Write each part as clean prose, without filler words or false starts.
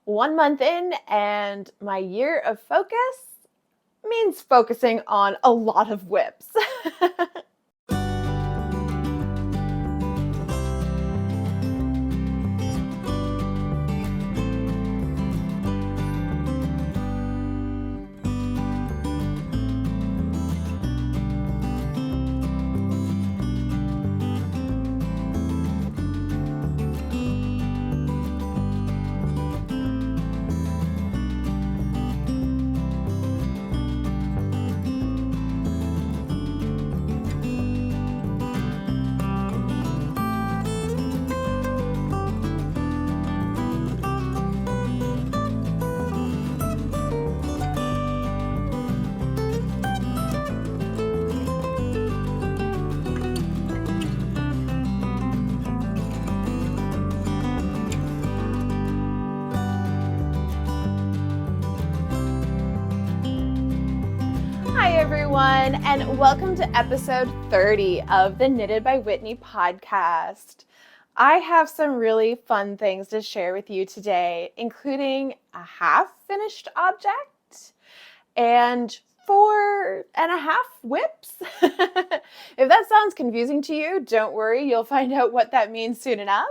1 month in, and my year of focus means focusing on a lot of whips. Hi everyone, and welcome to episode 30 of the Knitted by Whitney podcast. I have some really fun things to share with you today, including a half-finished object and 4.5 whips. If that sounds confusing to you, don't worry, you'll find out what that means soon enough.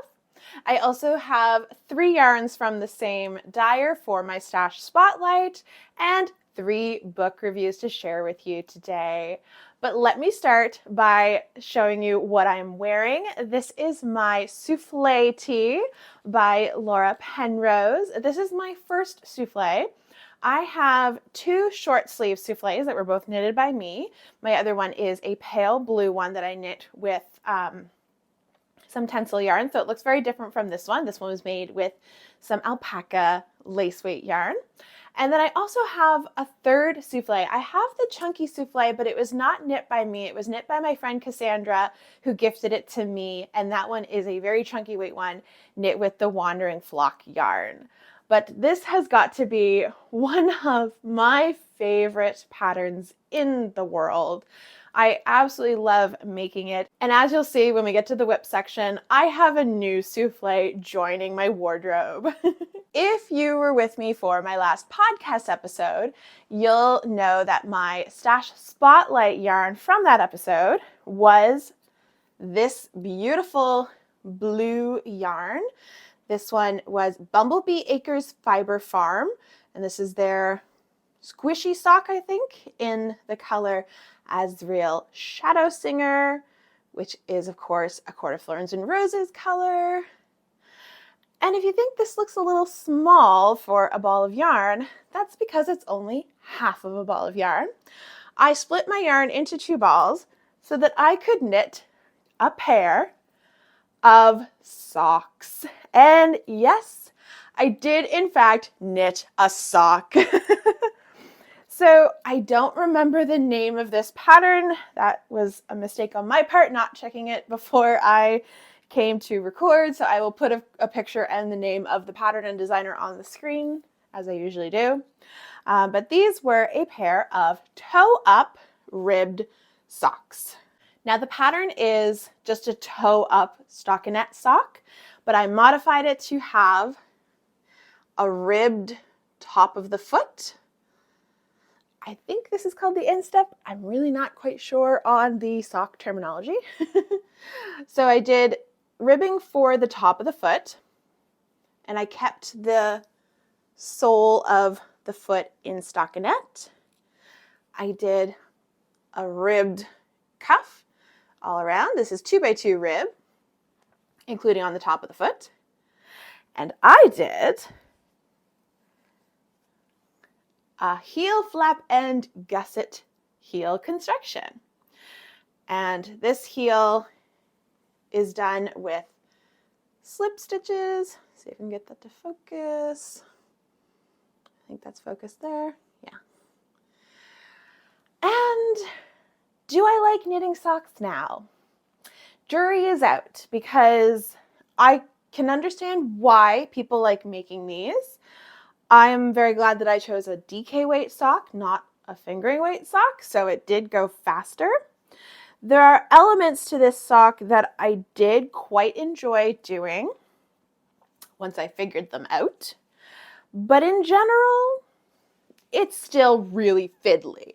I also have 3 yarns from the same dyer for my stash spotlight and 3 book reviews to share with you today. But let me start by showing you what I'm wearing. This is my souffle tee by Laura Penrose. This is my first souffle. I have 2 short sleeve souffles that were both knitted by me. My other one is a pale blue one that I knit with some tencel yarn, so it looks very different from this one. This one was made with some alpaca lace weight yarn. And then I also have a 3rd souffle. I have the chunky souffle, but it was not knit by me. It was knit by my friend Cassandra, who gifted it to me. And that one is a very chunky weight one, knit with the Wandering Flock yarn. But this has got to be one of my favorite patterns in the world. I absolutely love making it. And as you'll see when we get to the whip section, I have a new souffle joining my wardrobe. If you were with me for my last podcast episode, you'll know that my stash spotlight yarn from that episode was this beautiful blue yarn. This one was Bumblebee Acres Fiber Farm, and this is their squishy sock, I think, in the color Azrael Shadow Singer, which is, of course, a Court of Thorns and Roses color. And if you think this looks a little small for a ball of yarn, that's because it's only half of a ball of yarn. I split my yarn into 2 balls so that I could knit a pair of socks. And yes, I did in fact knit a sock. So I don't remember the name of this pattern. That was a mistake on my part, not checking it before I came to record. So I will put a picture and the name of the pattern and designer on the screen, as I usually do. But these were a pair of toe-up ribbed socks. Now the pattern is just a toe-up stockinette sock, but I modified it to have a ribbed top of the foot. I think this is called the instep. I'm really not quite sure on the sock terminology. So I did ribbing for the top of the foot, and I kept the sole of the foot in stockinette. I did a ribbed cuff all around. This is 2x2 rib, including on the top of the foot. And I did a heel flap and gusset heel construction. And this heel is done with slip stitches. See if I can get that to focus. I think that's focused there. Yeah. And do I like knitting socks now? Jury is out, because I can understand why people like making these. I'm very glad that I chose a DK weight sock, not a fingering weight sock, so it did go faster. There are elements to this sock that I did quite enjoy doing once I figured them out, But in general, it's still really fiddly.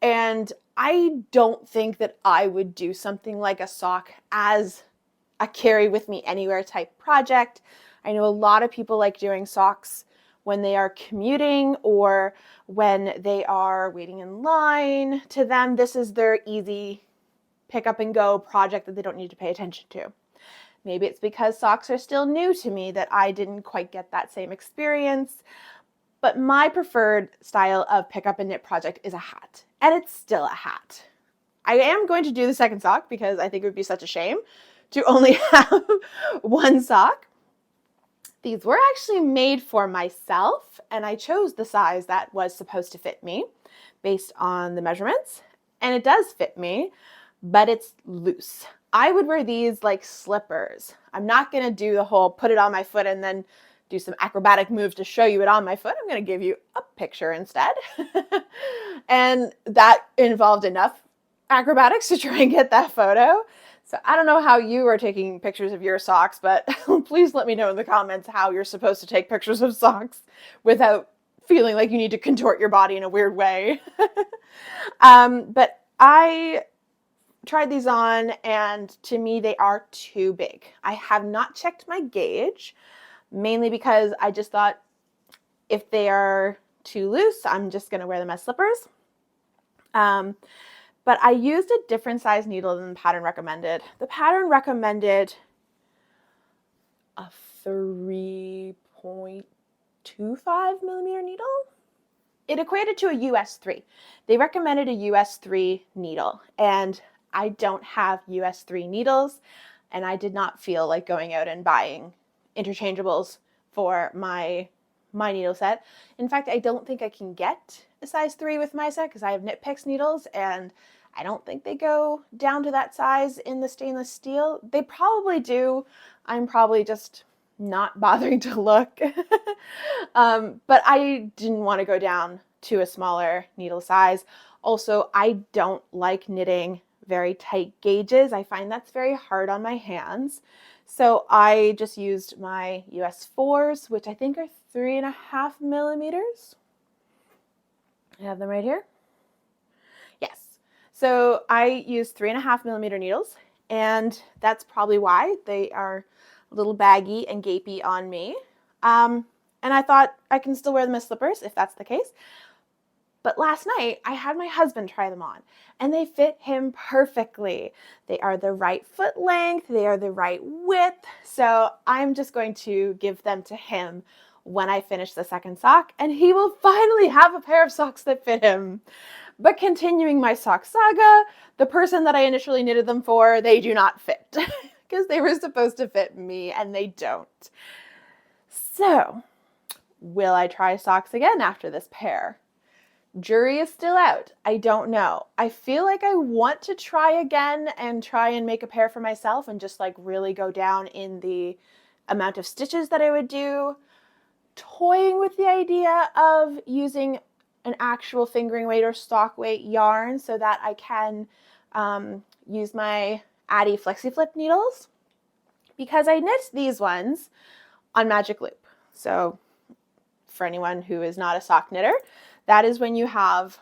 And I don't think that I would do something like a sock as a carry with me anywhere type project. I know a lot of people like doing socks when they are commuting or when they are waiting in line. To them, this is their easy pick up and go project that they don't need to pay attention to. Maybe it's because socks are still new to me that I didn't quite get that same experience. But my preferred style of pick up and knit project is a hat, and it's still a hat. I am going to do the second sock because I think it would be such a shame to only have one sock. These were actually made for myself, and I chose the size that was supposed to fit me based on the measurements, and it does fit me, but it's loose. I would wear these like slippers. I'm not going to do the whole put it on my foot and then do some acrobatic moves to show you it on my foot. I'm going to give you a picture instead. And that involved enough acrobatics to try and get that photo. So I don't know how you are taking pictures of your socks, but please let me know in the comments how you're supposed to take pictures of socks without feeling like you need to contort your body in a weird way. But I tried these on, and to me, they are too big. I have not checked my gauge, mainly because I just thought if they are too loose, I'm just going to wear them as slippers. But I used a different size needle than the pattern recommended. The pattern recommended a 3.25 millimeter needle. It equated to a US 3. They recommended a US 3 needle, and I don't have US 3 needles, and I did not feel like going out and buying interchangeables for my needle set. In fact, I don't think I can get a size 3 with my set because I have Knit Picks needles, and I don't think they go down to that size in the stainless steel. They probably do. I'm probably just not bothering to look. But I didn't want to go down to a smaller needle size. Also, I don't like knitting very tight gauges. I find that's very hard on my hands. So I just used my US 4s, which I think are 3.5 millimeters. I have them right here. Yes. So I used 3.5 millimeter needles, and that's probably why they are a little baggy and gapey on me. And I thought I can still wear them as slippers if that's the case. But last night I had my husband try them on, and they fit him perfectly. They are the right foot length, they are the right width. So I'm just going to give them to him when I finish the second sock, and he will finally have a pair of socks that fit him. But continuing my sock saga, the person that I initially knitted them for, they do not fit because they were supposed to fit me and they don't. So, will I try socks again after this pair? Jury is still out. I don't know. I feel like I want to try again and try and make a pair for myself and just like really go down in the amount of stitches that I would do. Toying with the idea of using an actual fingering weight or stock weight yarn so that I can use my Addy Flexi Flip needles, because I knit these ones on magic loop. So for anyone who is not a sock knitter, that is when you have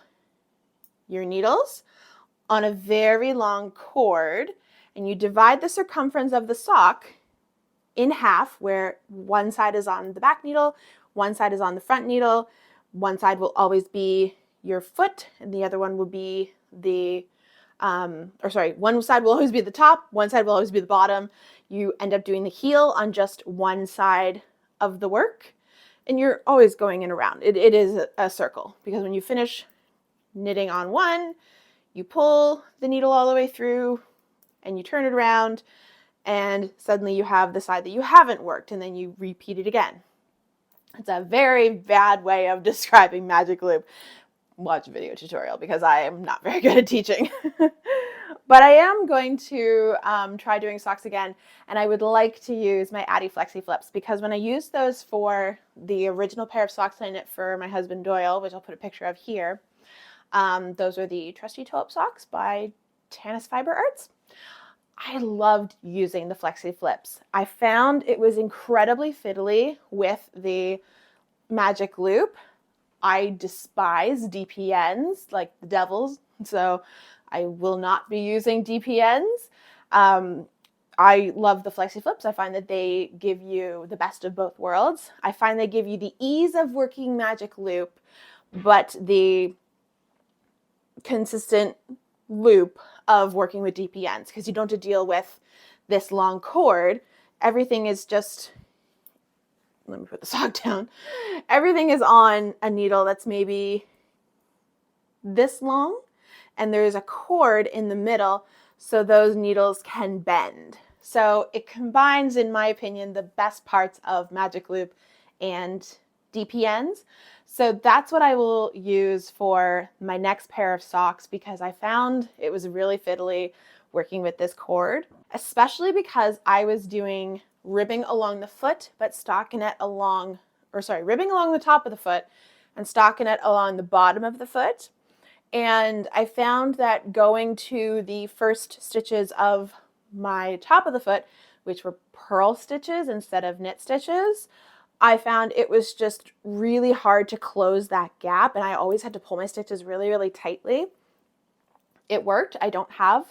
your needles on a very long cord and you divide the circumference of the sock in half, where one side is on the back needle, one side is on the front needle. One side will always be your foot, and the other one will be one side will always be the top, one side will always be the bottom. You end up doing the heel on just one side of the work, and you're always going in around. It is a circle, because when you finish knitting on one, you pull the needle all the way through, and you turn it around, and suddenly you have the side that you haven't worked, and then you repeat it again. It's a very bad way of describing magic loop. Watch a video tutorial because I am not very good at teaching. But I am going to try doing socks again, and I would like to use my Addy Flexi Flips, because when I used those for the original pair of socks I knit for my husband Doyle, which I'll put a picture of here, those are the Trusty Toe Up Socks by Tanis Fiber Arts. I loved using the Flexi Flips. I found it was incredibly fiddly with the magic loop. I despise DPNs like the devils, so I will not be using DPNs. I love the flexi flips. I find that they give you the best of both worlds. I find they give you the ease of working magic loop, but the consistent loop of working with DPNs, because you don't have to deal with this long cord. Everything is just, let me put the sock down. Everything is on a needle that's maybe this long, and there's a cord in the middle so those needles can bend. So it combines, in my opinion, the best parts of magic loop and DPNs. So that's what I will use for my next pair of socks, because I found it was really fiddly working with this cord, especially because I was doing ribbing along the foot, but stockinette along, ribbing along the top of the foot and stockinette along the bottom of the foot. And I found that going to the first stitches of my top of the foot, which were purl stitches instead of knit stitches, I found it was just really hard to close that gap, and I always had to pull my stitches really, really tightly. It worked. I don't have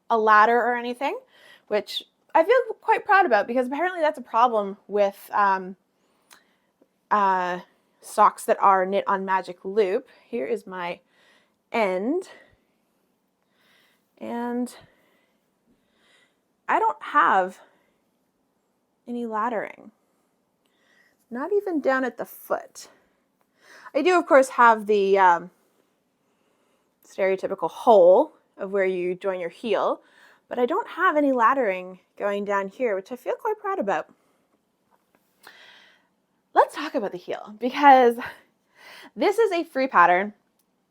a ladder or anything, which I feel quite proud about, because apparently that's a problem with socks that are knit on magic loop. Here is my end, and I don't have any laddering, not even down at the foot. I do, of course, have the stereotypical hole of where you join your heel, but I don't have any laddering going down here, which I feel quite proud about. Let's talk about the heel, because this is a free pattern.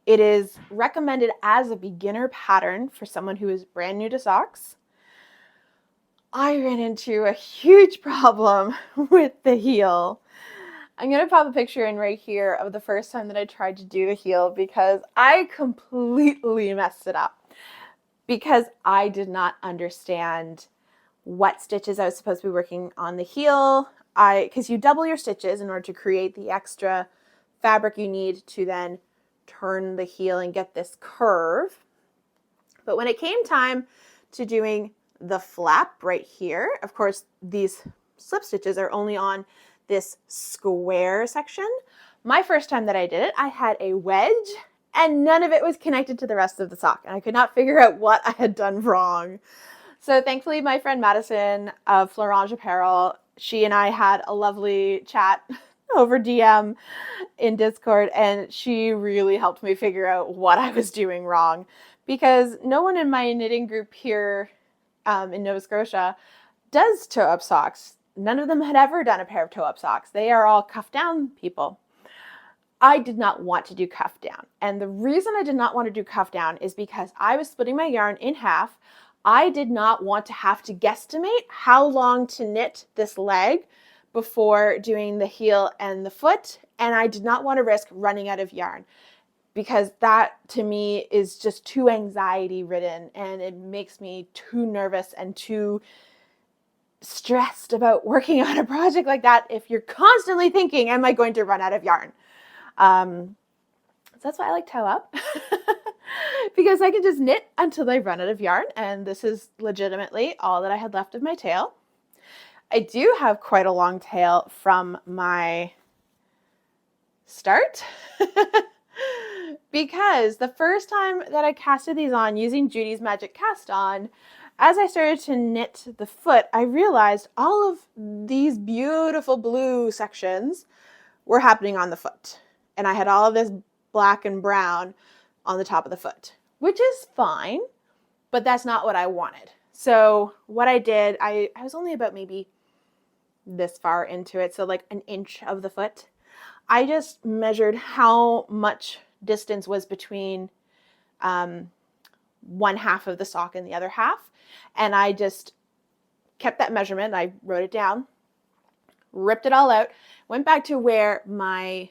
It is recommended as a beginner pattern for someone who is brand new to socks. I ran into a huge problem with the heel. I'm going to pop a picture in right here of the first time that I tried to do the heel, because I completely messed it up, because I did not understand what stitches I was supposed to be working on the heel. Because you double your stitches in order to create the extra fabric you need to then turn the heel and get this curve. But when it came time to doing the flap right here, of course, these slip stitches are only on this square section. My first time that I did it, I had a wedge, and none of it was connected to the rest of the sock, and I could not figure out what I had done wrong. So thankfully, my friend Madison of Florange Apparel, she and I had a lovely chat over DM in Discord, and she really helped me figure out what I was doing wrong, because no one in my knitting group here in Nova Scotia does toe-up socks. None of them had ever done a pair of toe-up socks. They are all cuff down people. I did not want to do cuff down, and the reason I did not want to do cuff down is because I was splitting my yarn in half. I did not want to have to guesstimate how long to knit this leg before doing the heel and the foot, and I did not want to risk running out of yarn, because that to me is just too anxiety ridden, and it makes me too nervous and too stressed about working on a project like that if you're constantly thinking, am I going to run out of yarn? So that's why I like toe up, because I can just knit until I run out of yarn, and this is legitimately all that I had left of my tail. I do have quite a long tail from my start, because the first time that I casted these on using Judy's Magic Cast On, as I started to knit the foot, I realized all of these beautiful blue sections were happening on the foot, and I had all of this black and brown on the top of the foot, which is fine, but that's not what I wanted. So what I did, I was only about maybe this far into it, so like an inch of the foot. I just measured how much distance was between one half of the sock and the other half, and I just kept that measurement. I wrote it down, ripped it all out, went back to where my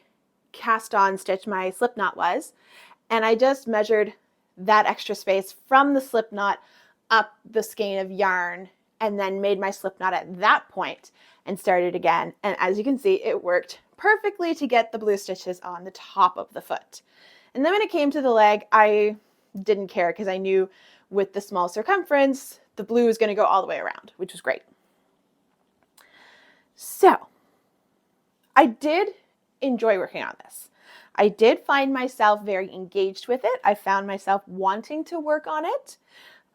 cast on stitch, my slip knot was, and I just measured that extra space from the slip knot up the skein of yarn, and then made my slip knot at that point. and started again. And as you can see, it worked perfectly to get the blue stitches on the top of the foot. And then when it came to the leg, I didn't care because I knew with the small circumference, the blue was going to go all the way around, which was great. So I did enjoy working on this. I did find myself very engaged with it. I found myself wanting to work on it.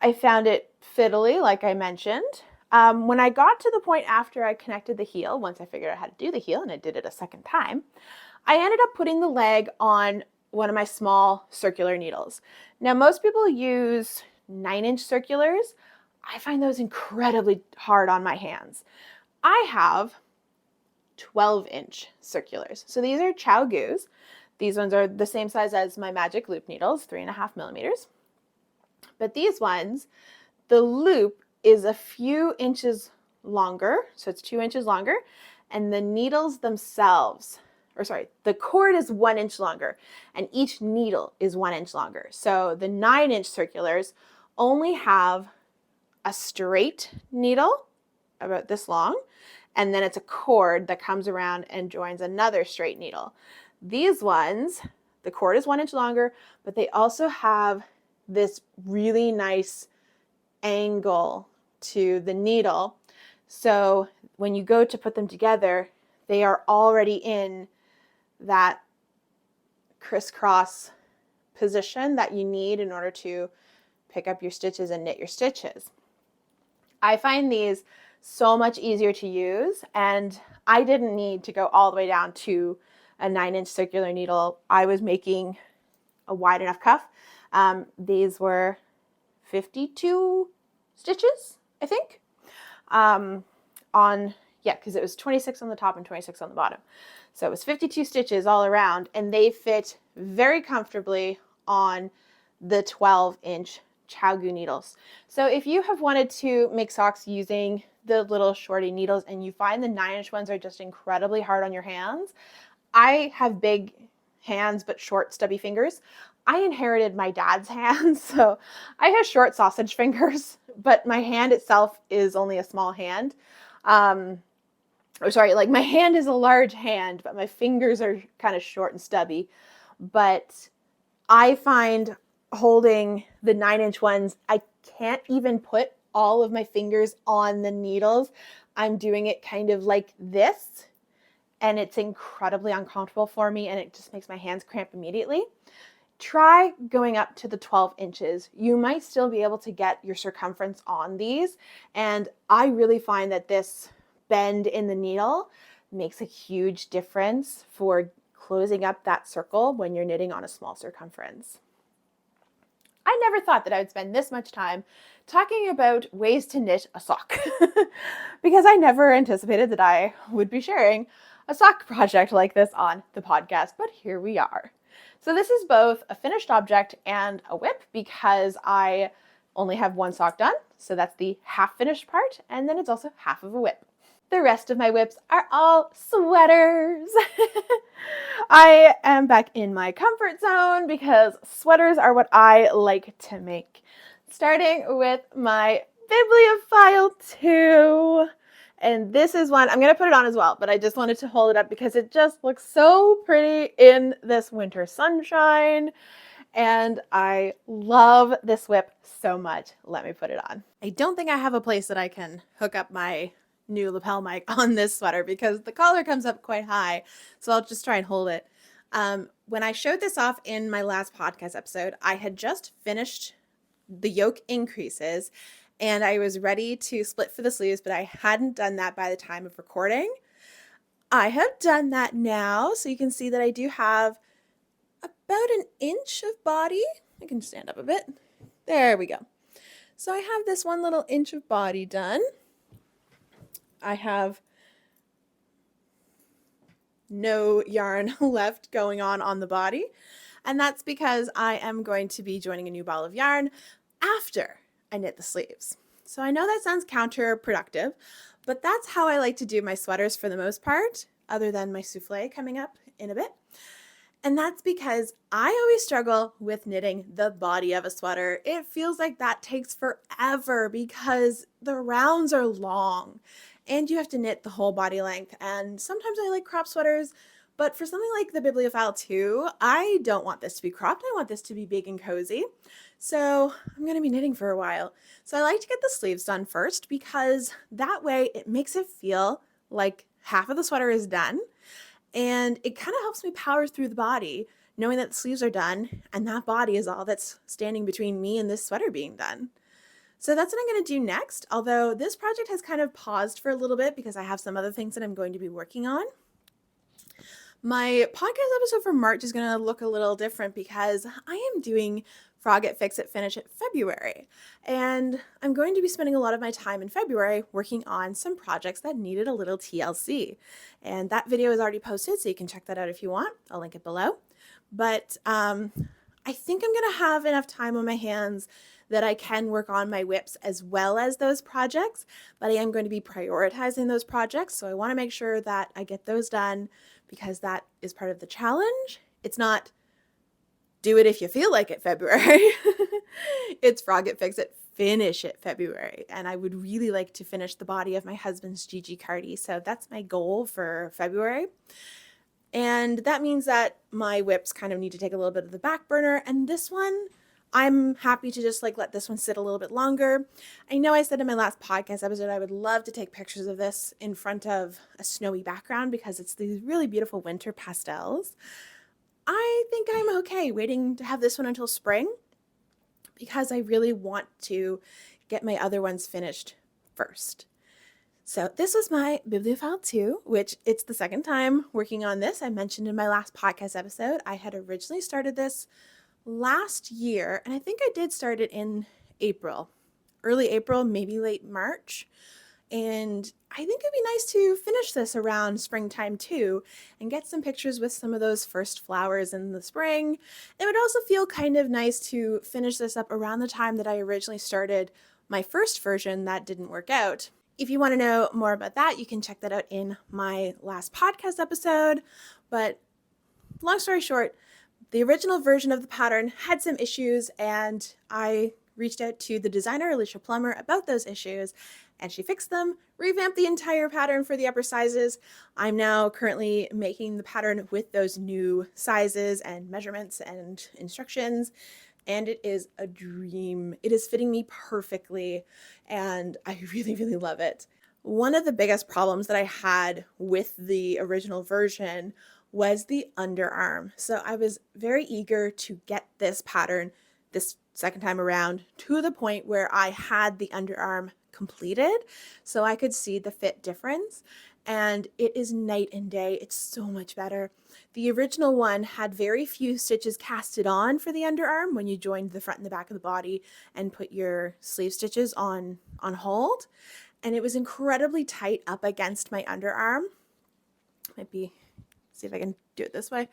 I found it fiddly, like I mentioned. When I got to the point after I connected the heel, once I figured out how to do the heel, and I did it a second time, I ended up putting the leg on one of my small circular needles. Now, most people use 9-inch circulars. I find those incredibly hard on my hands. I have 12-inch circulars. So these are Chow Goos. These ones are the same size as my magic loop needles, 3.5 millimeters. But these ones, the loop is a few inches longer, so it's 2 inches longer, and the needles themselves, the cord is 1 inch longer, and each needle is 1 inch longer. So the 9-inch circulars only have a straight needle about this long, and then it's a cord that comes around and joins another straight needle. These ones, the cord is 1 inch longer, but they also have this really nice angle to the needle. So when you go to put them together, they are already in that crisscross position that you need in order to pick up your stitches and knit your stitches. I find these so much easier to use, and I didn't need to go all the way down to a 9-inch circular needle. I was making a wide enough cuff. These were 52 stitches, I think, because it was 26 on the top and 26 on the bottom. So it was 52 stitches all around, and they fit very comfortably on the 12-inch Chow Goo needles. So if you have wanted to make socks using the little shorty needles and you find the 9-inch ones are just incredibly hard on your hands, I have big hands but short stubby fingers. I inherited my dad's hands, so I have short sausage fingers, but my hand itself is only a small hand. My hand is a large hand, but my fingers are kind of short and stubby. But I find holding the 9-inch ones, I can't even put all of my fingers on the needles. I'm doing it kind of like this, and it's incredibly uncomfortable for me, and it just makes my hands cramp immediately. Try going up to the 12 inches. You might still be able to get your circumference on these, and I really find that this bend in the needle makes a huge difference for closing up that circle when you're knitting on a small circumference. I never thought that I would spend this much time talking about ways to knit a sock because I never anticipated that I would be sharing a sock project like this on the podcast, but here we are. So this is both a finished object and a whip because I only have one sock done, so that's the half finished part, and then it's also half of a whip. The rest of my whips are all sweaters. I am back in my comfort zone because sweaters are what I like to make. Starting with my Bibliophile 2. And this is one, I'm going to put it on as well, but I just wanted to hold it up because it just looks so pretty in this winter sunshine. And I love this whip so much. Let me put it on. I don't think I have a place that I can hook up my new lapel mic on this sweater because the collar comes up quite high. So I'll just try and hold it. When I showed this off in my last podcast episode, I had just finished the yoke increases and I was ready to split for the sleeves, but I hadn't done that by the time of recording. I have done that now, so you can see that I do have about an inch of body. I can stand up a bit. There we go. So I have this one little inch of body done. I have no yarn left going on the body, and that's because I am going to be joining a new ball of yarn after I knit the sleeves. So I know that sounds counterproductive, but that's how I like to do my sweaters for the most part, other than my souffle coming up in a bit. And that's because I always struggle with knitting the body of a sweater. It feels like that takes forever because the rounds are long and you have to knit the whole body length. And sometimes I like crop sweaters, but for something like the Bibliophile 2, I don't want this to be cropped. I want this to be big and cozy. So I'm going to be knitting for a while. So I like to get the sleeves done first because that way it makes it feel like half of the sweater is done. And it kind of helps me power through the body, knowing that the sleeves are done and that body is all that's standing between me and this sweater being done. So that's what I'm going to do next, although this project has kind of paused for a little bit because I have some other things that I'm going to be working on. My podcast episode for March is going to look a little different because I am doing Frog It, Fix It, Finish It February. And I'm going to be spending a lot of my time in February working on some projects that needed a little TLC. And that video is already posted, so you can check that out if you want. I'll link it below. But I think I'm going to have enough time on my hands that I can work on my whips as well as those projects, but I am going to be prioritizing those projects. So I want to make sure that I get those done because that is part of the challenge. It's not do it if you feel like it February. It's Frog It, Fix It, Finish It February. And I would really like to finish the body of my husband's Gigi Cardi. So that's my goal for February. And that means that my whips kind of need to take a little bit of the back burner. And this one, I'm happy to just let this one sit a little bit longer. I know I said in my last podcast episode I would love to take pictures of this in front of a snowy background because it's these really beautiful winter pastels. I think I'm okay waiting to have this one until spring because I really want to get my other ones finished first. So this was my Bibliophile 2, which it's the second time working on this. I mentioned in my last podcast episode, I had originally started this last year, and I think I did start it in April, early April, maybe late March. And I think it'd be nice to finish this around springtime too and get some pictures with some of those first flowers in the spring. It would also feel kind of nice to finish this up around the time that I originally started my first version that didn't work out. If you want to know more about that, you can check that out in my last podcast episode. But long story short, the original version of the pattern had some issues, and I reached out to the designer, Alicia Plummer, about those issues, and she fixed them, revamped the entire pattern for the upper sizes. I'm now currently making the pattern with those new sizes and measurements and instructions, and it is a dream. It is fitting me perfectly, and I really, really love it. One of the biggest problems that I had with the original version was the underarm. So I was very eager to get this pattern this second time around to the point where I had the underarm completed so I could see the fit difference. And it is night and day. It's so much better. The original one had very few stitches casted on for the underarm when you joined the front and the back of the body and put your sleeve stitches on hold. And it was incredibly tight up against my underarm. See if I can do it this way.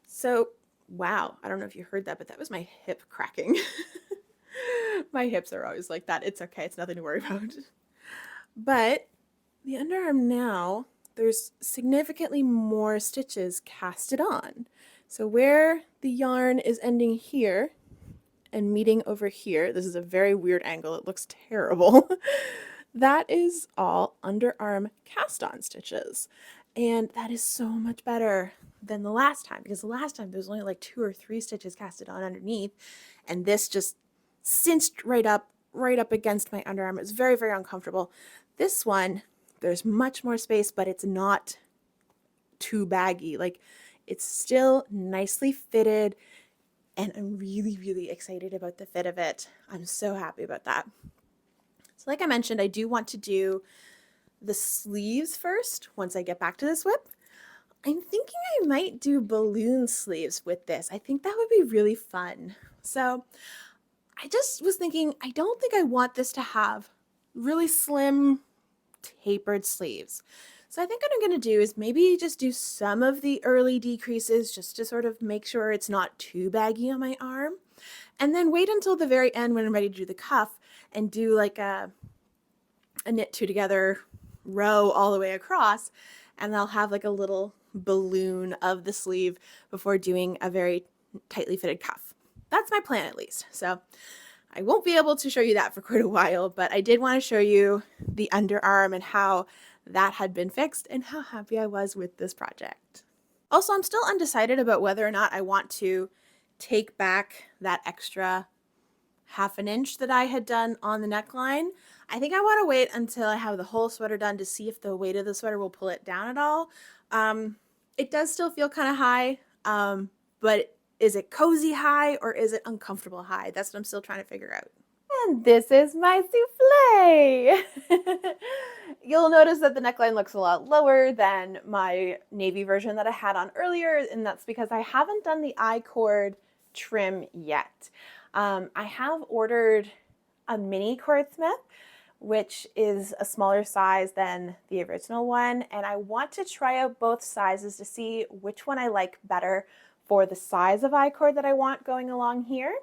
So, wow, I don't know if you heard that, but that was my hip cracking. My hips are always like that. It's okay. It's nothing to worry about. But the underarm now, there's significantly more stitches casted on. So where the yarn is ending here and meeting over here, this is a very weird angle. It looks terrible. That is all underarm cast on stitches. And that is so much better than the last time, because the last time there was only 2 or 3 stitches casted on underneath, and this just cinched right up against my underarm. It was very, very uncomfortable. This one, there's much more space, but it's not too baggy. It's still nicely fitted, and I'm really, really excited about the fit of it. I'm so happy about that. So like I mentioned, I do want to do the sleeves first once I get back to this whip. I'm thinking I might do balloon sleeves with this. I think that would be really fun. So I just was thinking, I don't think I want this to have really slim tapered sleeves. So I think what I'm going to do is maybe just do some of the early decreases just to sort of make sure it's not too baggy on my arm. And then wait until the very end when I'm ready to do the cuff and do a knit 2 together row all the way across, and I'll have a little balloon of the sleeve before doing a very tightly fitted cuff. That's my plan, at least. So I won't be able to show you that for quite a while, but I did want to show you the underarm and how that had been fixed and how happy I was with this project. Also, I'm still undecided about whether or not I want to take back that extra half an inch that I had done on the neckline. I think I want to wait until I have the whole sweater done to see if the weight of the sweater will pull it down at all. It does still feel kind of high, but is it cozy high or is it uncomfortable high? That's what I'm still trying to figure out. And this is my souffle. You'll notice that the neckline looks a lot lower than my navy version that I had on earlier, and that's because I haven't done the I-cord trim yet. I have ordered a mini cordsmith, which is a smaller size than the original one, and I want to try out both sizes to see which one I like better for the size of I-cord that I want going along here.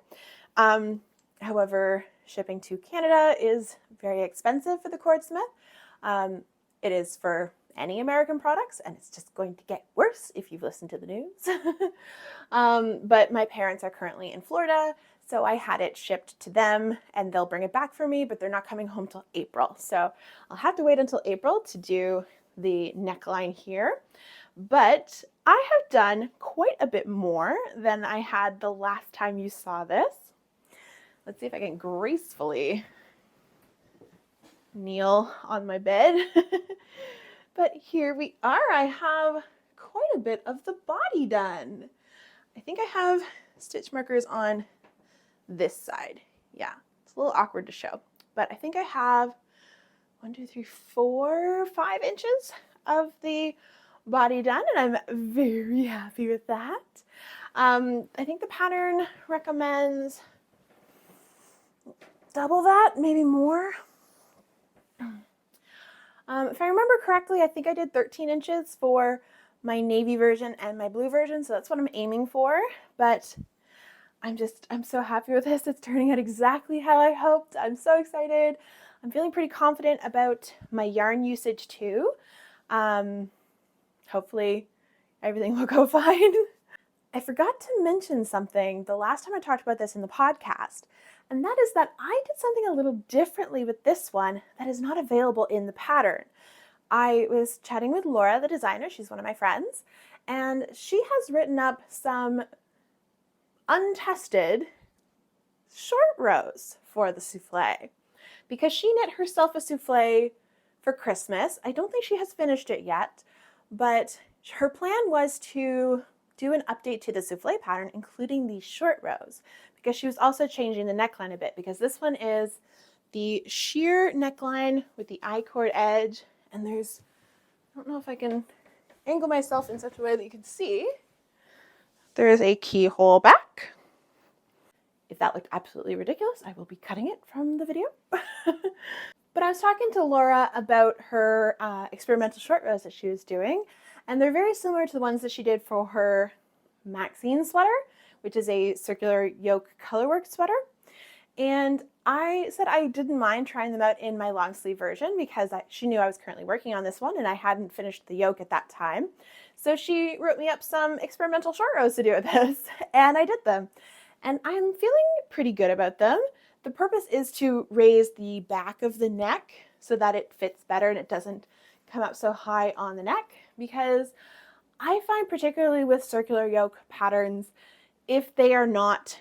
However, shipping to Canada is very expensive for the cordsmith. It is for any American products, and it's just going to get worse if you've listened to the news. But my parents are currently in Florida, so I had it shipped to them, and they'll bring it back for me, but they're not coming home till April. So I'll have to wait until April to do the neckline here. But I have done quite a bit more than I had the last time you saw this. Let's see if I can gracefully kneel on my bed. But here we are. I have quite a bit of the body done. I think I have stitch markers on this side. Yeah, it's a little awkward to show, but I think I have 1, 2, 3, 4, 5 inches of the body done, and I'm very happy with that. I think the pattern recommends double that, maybe more. If I remember correctly, I think I did 13 inches for my navy version and my blue version, so that's what I'm aiming for. But I'm so happy with this. It's turning out exactly how I hoped. I'm so excited. I'm feeling pretty confident about my yarn usage too. Hopefully everything will go fine. I forgot to mention something the last time I talked about this in the podcast, and that is that I did something a little differently with this one that is not available in the pattern. I was chatting with Laura, the designer. She's one of my friends, and she has written up some untested short rows for the souffle because she knit herself a souffle for Christmas. I don't think she has finished it yet, but her plan was to do an update to the souffle pattern, including these short rows, because she was also changing the neckline a bit, because this one is the sheer neckline with the I-cord edge, and there's, I don't know if I can angle myself in such a way that you can see, there is a keyhole back. If that looked absolutely ridiculous, I will be cutting it from the video. But I was talking to Laura about her experimental short rows that she was doing, and they're very similar to the ones that she did for her Maxine sweater, which is a circular yoke colorwork sweater. And I said I didn't mind trying them out in my long sleeve version because she knew I was currently working on this one and I hadn't finished the yoke at that time. So she wrote me up some experimental short rows to do with this, and I did them. And I'm feeling pretty good about them. The purpose is to raise the back of the neck so that it fits better and it doesn't come up so high on the neck, because I find particularly with circular yoke patterns, if they are not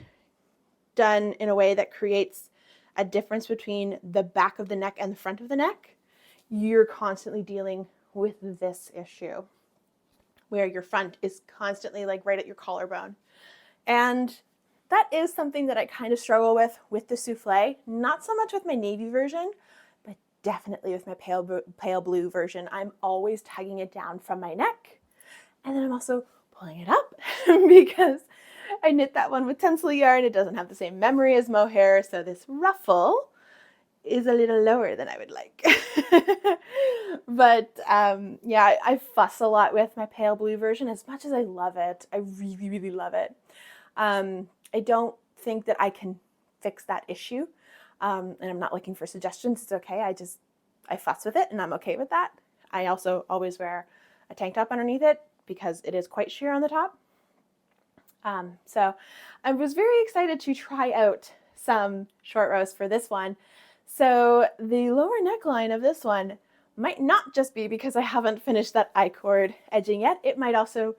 done in a way that creates a difference between the back of the neck and the front of the neck, you're constantly dealing with this issue where your front is constantly like right at your collarbone. And that is something that I kind of struggle with the souffle, not so much with my navy version, but definitely with my pale blue version. I'm always tugging it down from my neck, and then I'm also pulling it up because I knit that one with tencel yarn. It doesn't have the same memory as mohair, so this ruffle is a little lower than I would like. But yeah, I fuss a lot with my pale blue version. As much as I love it, I really, really love it. I don't think that I can fix that issue, and I'm not looking for suggestions. It's okay. I fuss with it, and I'm okay with that. I also always wear a tank top underneath it because it is quite sheer on the top. So I was very excited to try out some short rows for this one. So the lower neckline of this one might not just be because I haven't finished that I-cord edging yet. It might also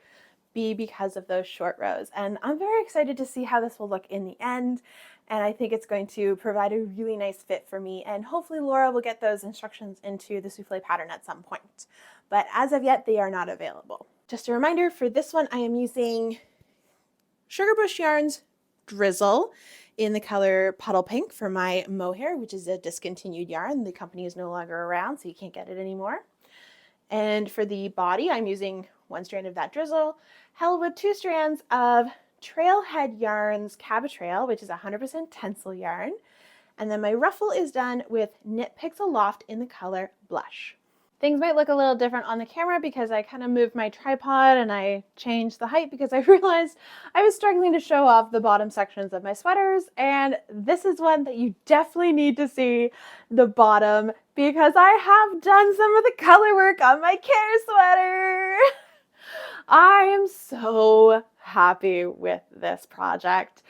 be because of those short rows. And I'm very excited to see how this will look in the end. And I think it's going to provide a really nice fit for me. And hopefully Laura will get those instructions into the souffle pattern at some point. But as of yet, they are not available. Just a reminder, for this one, I am using Sugarbush Yarns Drizzle in the color Puddle Pink for my mohair, which is a discontinued yarn. The company is no longer around, so you can't get it anymore. And for the body, I'm using one strand of that drizzle, held with 2 strands of Trailhead Yarns Cabotrail, which is 100% tencel yarn. And then my ruffle is done with Knit Picks Aloft in the color Blush. Things might look a little different on the camera because I kind of moved my tripod and I changed the height because I realized I was struggling to show off the bottom sections of my sweaters, and this is one that you definitely need to see the bottom because I have done some of the color work on my Kerr sweater. I am so happy with this project.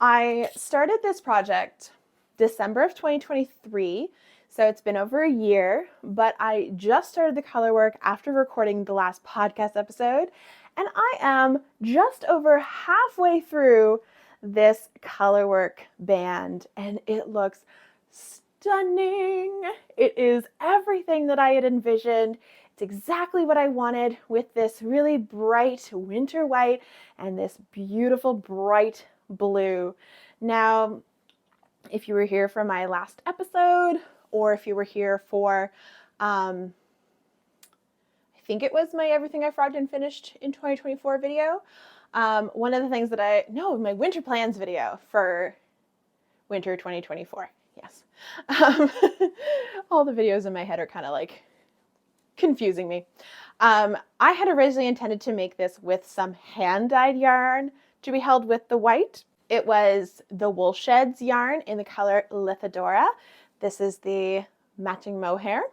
I started this project December of 2023. So it's been over a year, but I just started the color work after recording the last podcast episode, and I am just over halfway through this color work band, and it looks stunning. It is everything that I had envisioned. It's exactly what I wanted with this really bright winter white and this beautiful bright blue. Now, if you were here for my last episode, or if you were here for, I think it was my Everything I Frogged and Finished in 2024 video, one of the things that my winter plans video for winter 2024, yes. All the videos in my head are kind of like confusing me. I had originally intended to make this with some hand-dyed yarn to be held with the white. It was the Wool Sheds yarn in the color Lithadora. This is the matching mohair.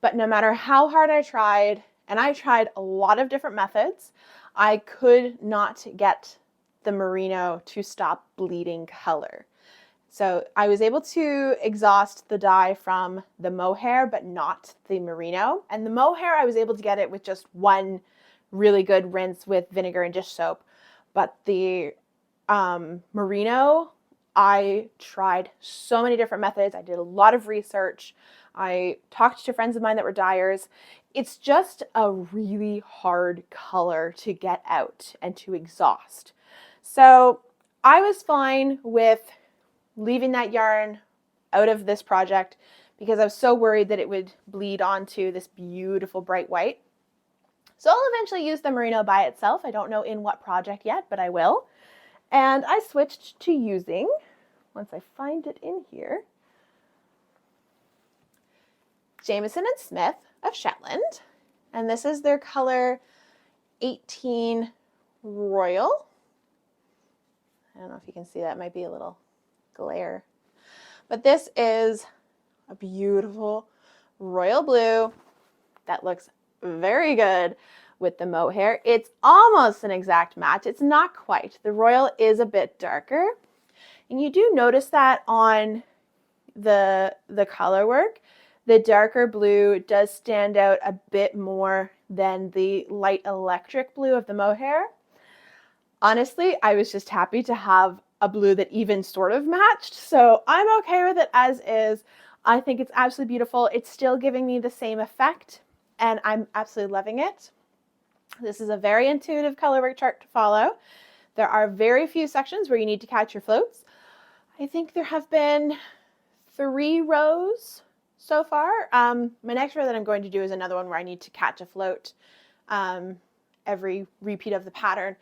But no matter how hard I tried, and I tried a lot of different methods, I could not get the merino to stop bleeding color. So I was able to exhaust the dye from the mohair, but not the merino. And the mohair, I was able to get it with just one really good rinse with vinegar and dish soap. But the merino, I tried so many different methods. I did a lot of research. I talked to friends of mine that were dyers. It's just a really hard color to get out and to exhaust. So I was fine with leaving that yarn out of this project because I was so worried that it would bleed onto this beautiful bright white. So I'll eventually use the merino by itself. I don't know in what project yet, but I will. And I switched to using, once I find it in here, Jamieson and Smith of Shetland. And this is their color 18 Royal. I don't know if you can see that. It might be a little glare. But this is a beautiful royal blue that looks very good with the mohair. It's almost an exact match. It's not quite. The royal is a bit darker. And you do notice that on the color work. The darker blue does stand out a bit more than the light electric blue of the mohair. Honestly, I was just happy to have a blue that even sort of matched. So I'm okay with it as is. I think it's absolutely beautiful. It's still giving me the same effect, and I'm absolutely loving it. This is a very intuitive colorwork chart to follow. There are very few sections where you need to catch your floats. I think there have been 3 rows so far. My next row that I'm going to do is another one where I need to catch a float every repeat of the pattern.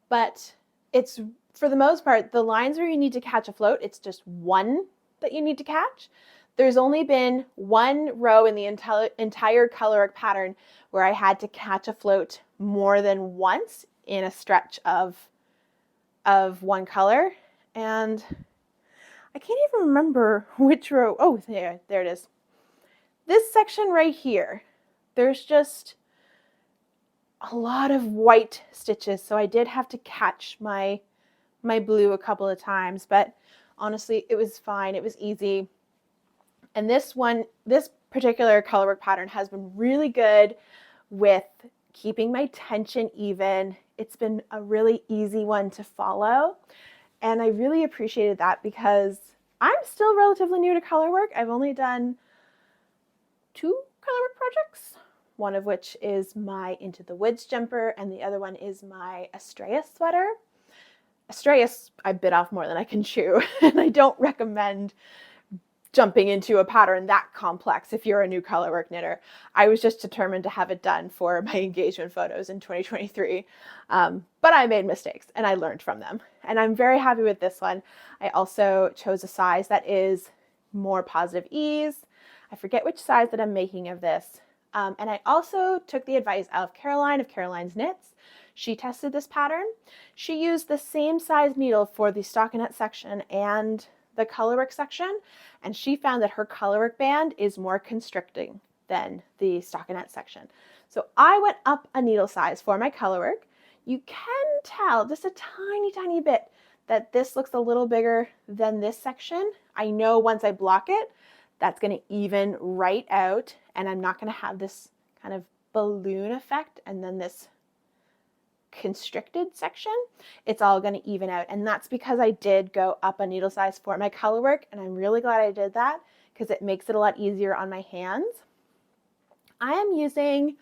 But it's, for the most part, the lines where you need to catch a float, it's just one that you need to catch. There's only been 1 row in the entire colorwork pattern where I had to catch a float more than once in a stretch of one color. And I can't even remember which row. Oh, there it is. This section right here, there's just a lot of white stitches. So I did have to catch my my blue a couple of times, but honestly, it was fine. It was easy. And this particular colorwork pattern has been really good with keeping my tension even. It's been a really easy one to follow. And I really appreciated that because I'm still relatively new to colorwork. I've only done 2 colorwork projects, one of which is my Into the Woods jumper, and the other one is my Estrella sweater. Estrella, I bit off more than I can chew, and I don't recommend jumping into a pattern that complex if you're a new colorwork knitter. I was just determined to have it done for my engagement photos in 2023, but I made mistakes and I learned from them, and I'm very happy with this one. I also chose a size that is more positive ease. I forget which size that I'm making of this, and I also took the advice of Caroline of Caroline's Knits. She tested this pattern. She used the same size needle for the stockinette section and the colorwork section, and she found that her colorwork band is more constricting than the stockinette section. So I went up a needle size for my colorwork. You can tell just a tiny bit that this looks a little bigger than this section. I know once I block it, that's going to even right out, and I'm not going to have this kind of balloon effect and then this constricted section. It's all going to even out, and that's because I did go up a needle size for my colorwork, and I'm really glad I did that because it makes it a lot easier on my hands. I am using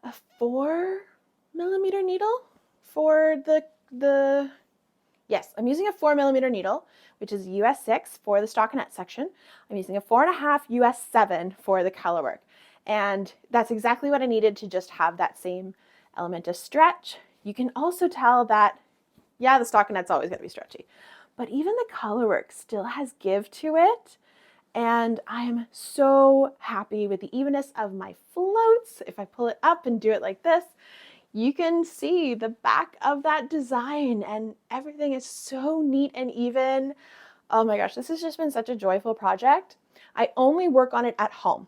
a 4mm needle for yes, I'm using a 4mm needle, which is US 6 for the stockinette section. I'm using a 4.5 US 7 for the colorwork, and that's exactly what I needed to just have that same element of stretch. You can also tell that, yeah, the stockinette's always going to be stretchy, but even the colorwork still has give to it, and I am so happy with the evenness of my floats. If I pull it up and do it like this, you can see the back of that design, and everything is so neat and even. Oh my gosh, this has just been such a joyful project. I only work on it at home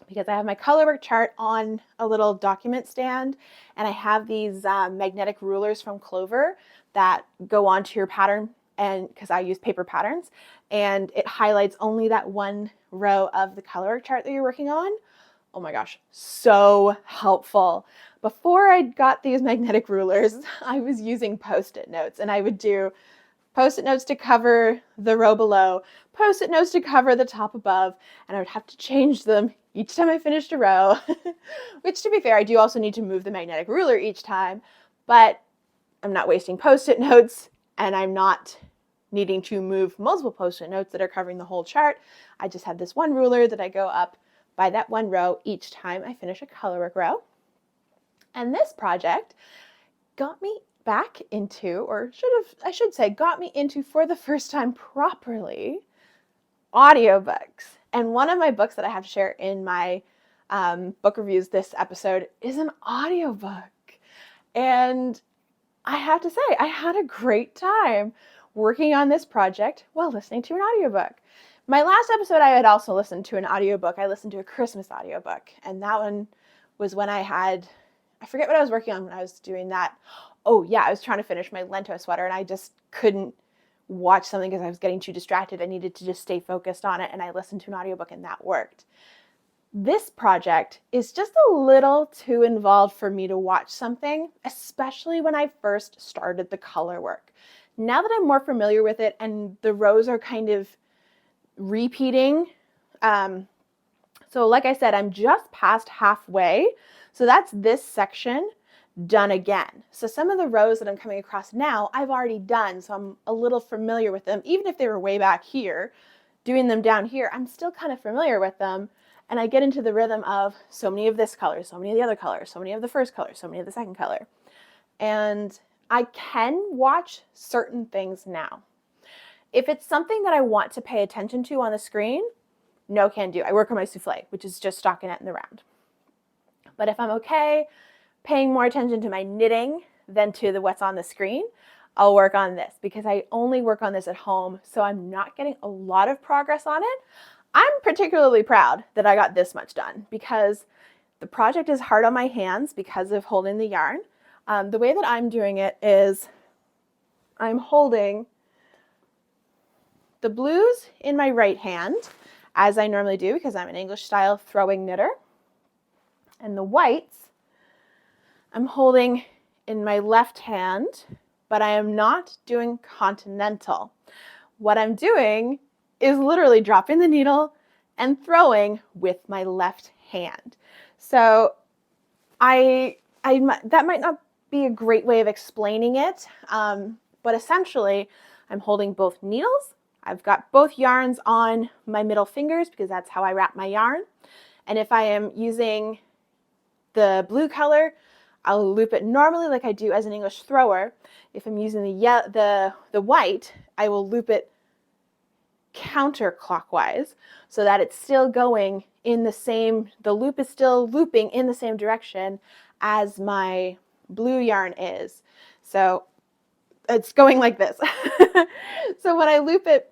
because I have my colorwork chart on a little document stand, and I have these magnetic rulers from Clover that go onto your pattern, and because I use paper patterns, and it highlights only that one row of the colorwork chart that you're working on. Oh my gosh, so helpful. Before I got these magnetic rulers, I was using Post-it notes, and I would do Post-it notes to cover the row below, Post-it notes to cover the top above, and I would have to change them each time I finished a row, which, to be fair, I do also need to move the magnetic ruler each time, but I'm not wasting Post-it notes, and I'm not needing to move multiple Post-it notes that are covering the whole chart. I just have this one ruler that I go up by that one row each time I finish a colorwork row. And this project got me back into, or got me into for the first time properly, audiobooks. And one of my books that I have to share in my book reviews this episode is an audiobook. And I have to say, I had a great time working on this project while listening to an audiobook. My last episode, I had also listened to an audiobook. I listened to a Christmas audiobook, and that one was when I forget what I was working on when I was doing that. Oh yeah, I was trying to finish my Lento sweater, and I just couldn't watch something because I was getting too distracted. I needed to just stay focused on it, and I listened to an audiobook, and that worked. This project is just a little too involved for me to watch something, especially when I first started the color work. Now that I'm more familiar with it and the rows are kind of repeating, so like I said, I'm just past halfway. So that's this section done again. So some of the rows that I'm coming across now, I've already done, so I'm a little familiar with them. Even if they were way back here, doing them down here, I'm still kind of familiar with them. And I get into the rhythm of so many of this color, so many of the other colors, so many of the first color, so many of the second color. And I can watch certain things now. If it's something that I want to pay attention to on the screen, no can do. I work on my souffle, which is just stockinette in the round. But if I'm okay paying more attention to my knitting than to what's on the screen, I'll work on this because I only work on this at home, so I'm not getting a lot of progress on it. I'm particularly proud that I got this much done because the project is hard on my hands because of holding the yarn. The way that I'm doing it is I'm holding the blues in my right hand, as I normally do because I'm an English style throwing knitter. And the whites I'm holding in my left hand, but I am not doing continental. What I'm doing is literally dropping the needle and throwing with my left hand. So that might not be a great way of explaining it, but essentially I'm holding both needles. I've got both yarns on my middle fingers because that's how I wrap my yarn. And if I am using the blue color, I'll loop it normally like I do as an English thrower. If I'm using the white, I will loop it counterclockwise so that it's still going in the loop is still looping in the same direction as my blue yarn is. So it's going like this. So when I loop it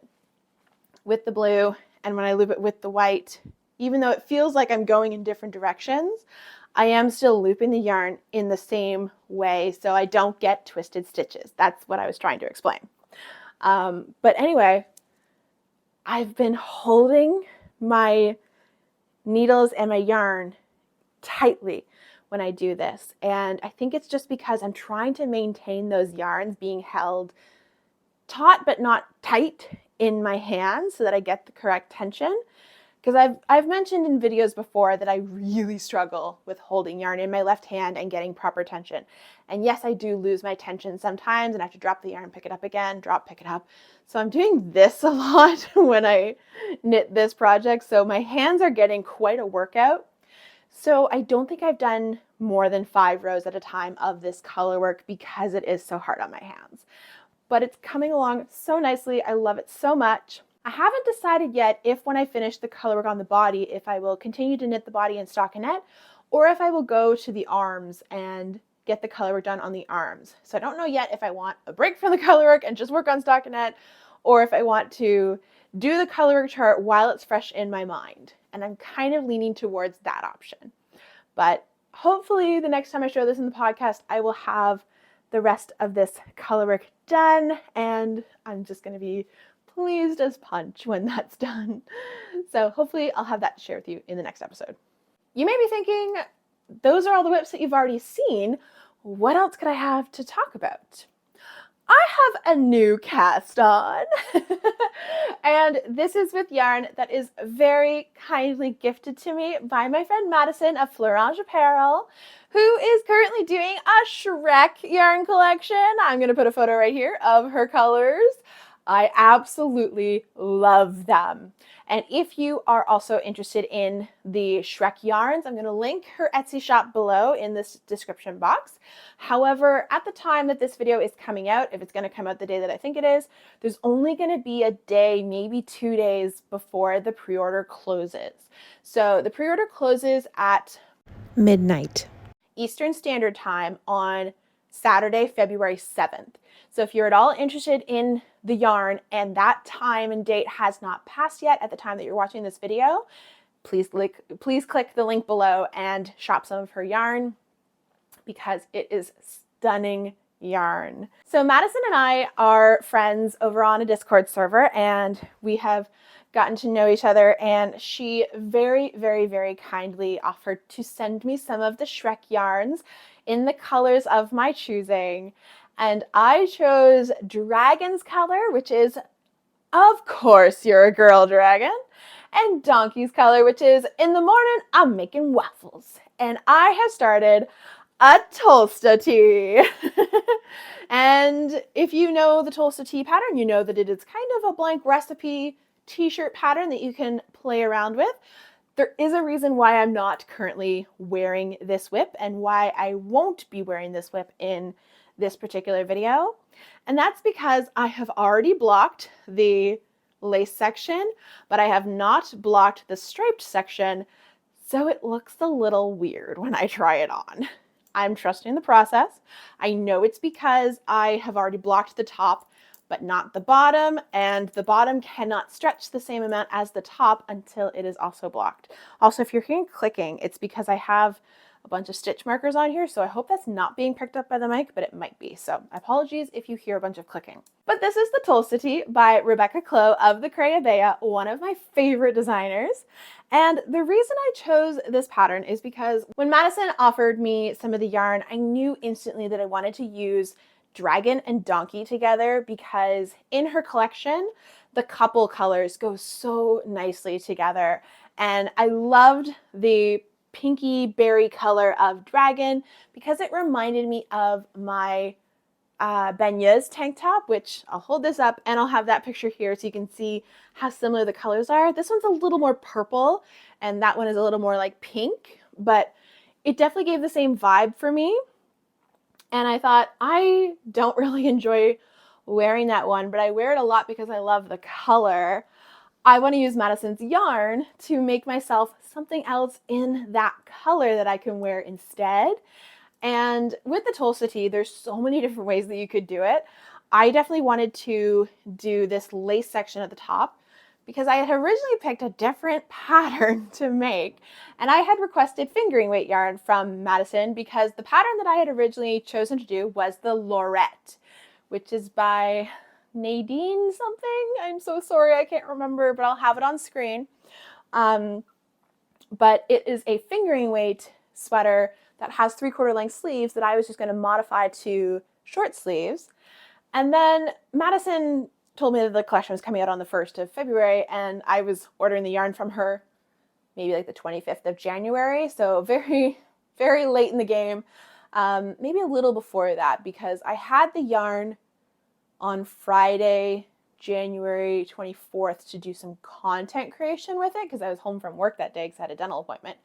with the blue and when I loop it with the white, even though it feels like I'm going in different directions, I am still looping the yarn in the same way so I don't get twisted stitches. That's what I was trying to explain. But anyway, I've been holding my needles and my yarn tightly when I do this. And I think it's just because I'm trying to maintain those yarns being held taut but not tight in my hands so that I get the correct tension. Because I've mentioned in videos before that I really struggle with holding yarn in my left hand and getting proper tension. And yes, I do lose my tension sometimes and I have to drop the yarn, pick it up again, drop, pick it up. So I'm doing this a lot when I knit this project. So my hands are getting quite a workout. So I don't think I've done more than 5 rows at a time of this color work because it is so hard on my hands. But it's coming along so nicely. I love it so much. I haven't decided yet if when I finish the color work on the body, if I will continue to knit the body in stockinette or if I will go to the arms and get the color work done on the arms. So I don't know yet if I want a break from the color work and just work on stockinette or if I want to do the color work chart while it's fresh in my mind. And I'm kind of leaning towards that option. But hopefully the next time I show this in the podcast, I will have the rest of this color work done and I'm just going to be pleased as punch when that's done. So hopefully I'll have that to share with you in the next episode. You may be thinking, those are all the whips that you've already seen. What else could I have to talk about? I have a new cast on. And this is with yarn that is very kindly gifted to me by my friend Madison of Florange Apparel, who is currently doing a Shrek yarn collection. I'm going to put a photo right here of her colors. I absolutely love them. And if you are also interested in the Shrek yarns, I'm going to link her Etsy shop below in this description box. However, at the time that this video is coming out, if it's going to come out the day that I think it is, there's only going to be a day, maybe 2 days before the pre-order closes. So the pre-order closes at midnight Eastern Standard Time on Saturday, February 7th. So if you're at all interested in the yarn and that time and date has not passed yet at the time that you're watching this video, please click the link below and shop some of her yarn because it is stunning yarn. So Madison and I are friends over on a Discord server and we have gotten to know each other, and she very, very, very kindly offered to send me some of the Shrek yarns in the colors of my choosing. And I chose Dragon's color, which is, of course, you're a girl dragon, and Donkey's color, which is, in the morning, I'm making waffles. And I have started a Tolsta tee. And if you know the Tolsta tee pattern, you know that it is kind of a blank recipe t-shirt pattern that you can play around with. There is a reason why I'm not currently wearing this whip and why I won't be wearing this whip in this particular video. And that's because I have already blocked the lace section, but I have not blocked the striped section, so it looks a little weird when I try it on. I'm trusting the process. I know it's because I have already blocked the top but not the bottom, and the bottom cannot stretch the same amount as the top until it is also blocked. Also, if you're hearing clicking, it's because I have a bunch of stitch markers on here, so I hope that's not being picked up by the mic, but it might be. So apologies if you hear a bunch of clicking. But this is the Tulsity by Rebecca Clow of the Crayabea, one of my favorite designers. And the reason I chose this pattern is because when Madison offered me some of the yarn, I knew instantly that I wanted to use dragon and donkey together because in her collection, the couple colors go so nicely together. And I loved the pinky berry color of dragon because it reminded me of my Beignets tank top, which I'll hold this up and I'll have that picture here so you can see how similar the colors are. This one's a little more purple and that one is a little more like pink, but it definitely gave the same vibe for me. And I thought, I don't really enjoy wearing that one, but I wear it a lot because I love the color. I want to use Madison's yarn to make myself something else in that color that I can wear instead. And with the Tulsity, there's so many different ways that you could do it. I definitely wanted to do this lace section at the top because I had originally picked a different pattern to make. And I had requested fingering weight yarn from Madison because the pattern that I had originally chosen to do was the Lorette, which is by Nadine something. I'm so sorry, I can't remember, but I'll have it on screen. But it is a fingering weight sweater that has 3/4 length sleeves that I was just going to modify to short sleeves. And then Madison told me that the collection was coming out on the 1st of February, and I was ordering the yarn from her maybe like the 25th of January. So very, very late in the game. Maybe a little before that because I had the yarn on Friday, January 24th to do some content creation with it because I was home from work that day because I had a dental appointment.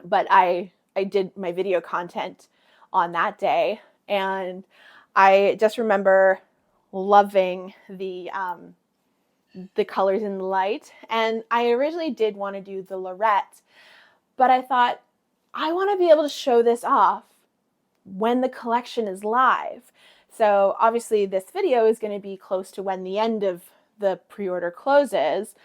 But I did my video content on that day, and I just remember loving the colors in the light. And I originally did want to do the Lorette, but I thought I want to be able to show this off when the collection is live. So obviously this video is going to be close to when the end of the pre-order closes,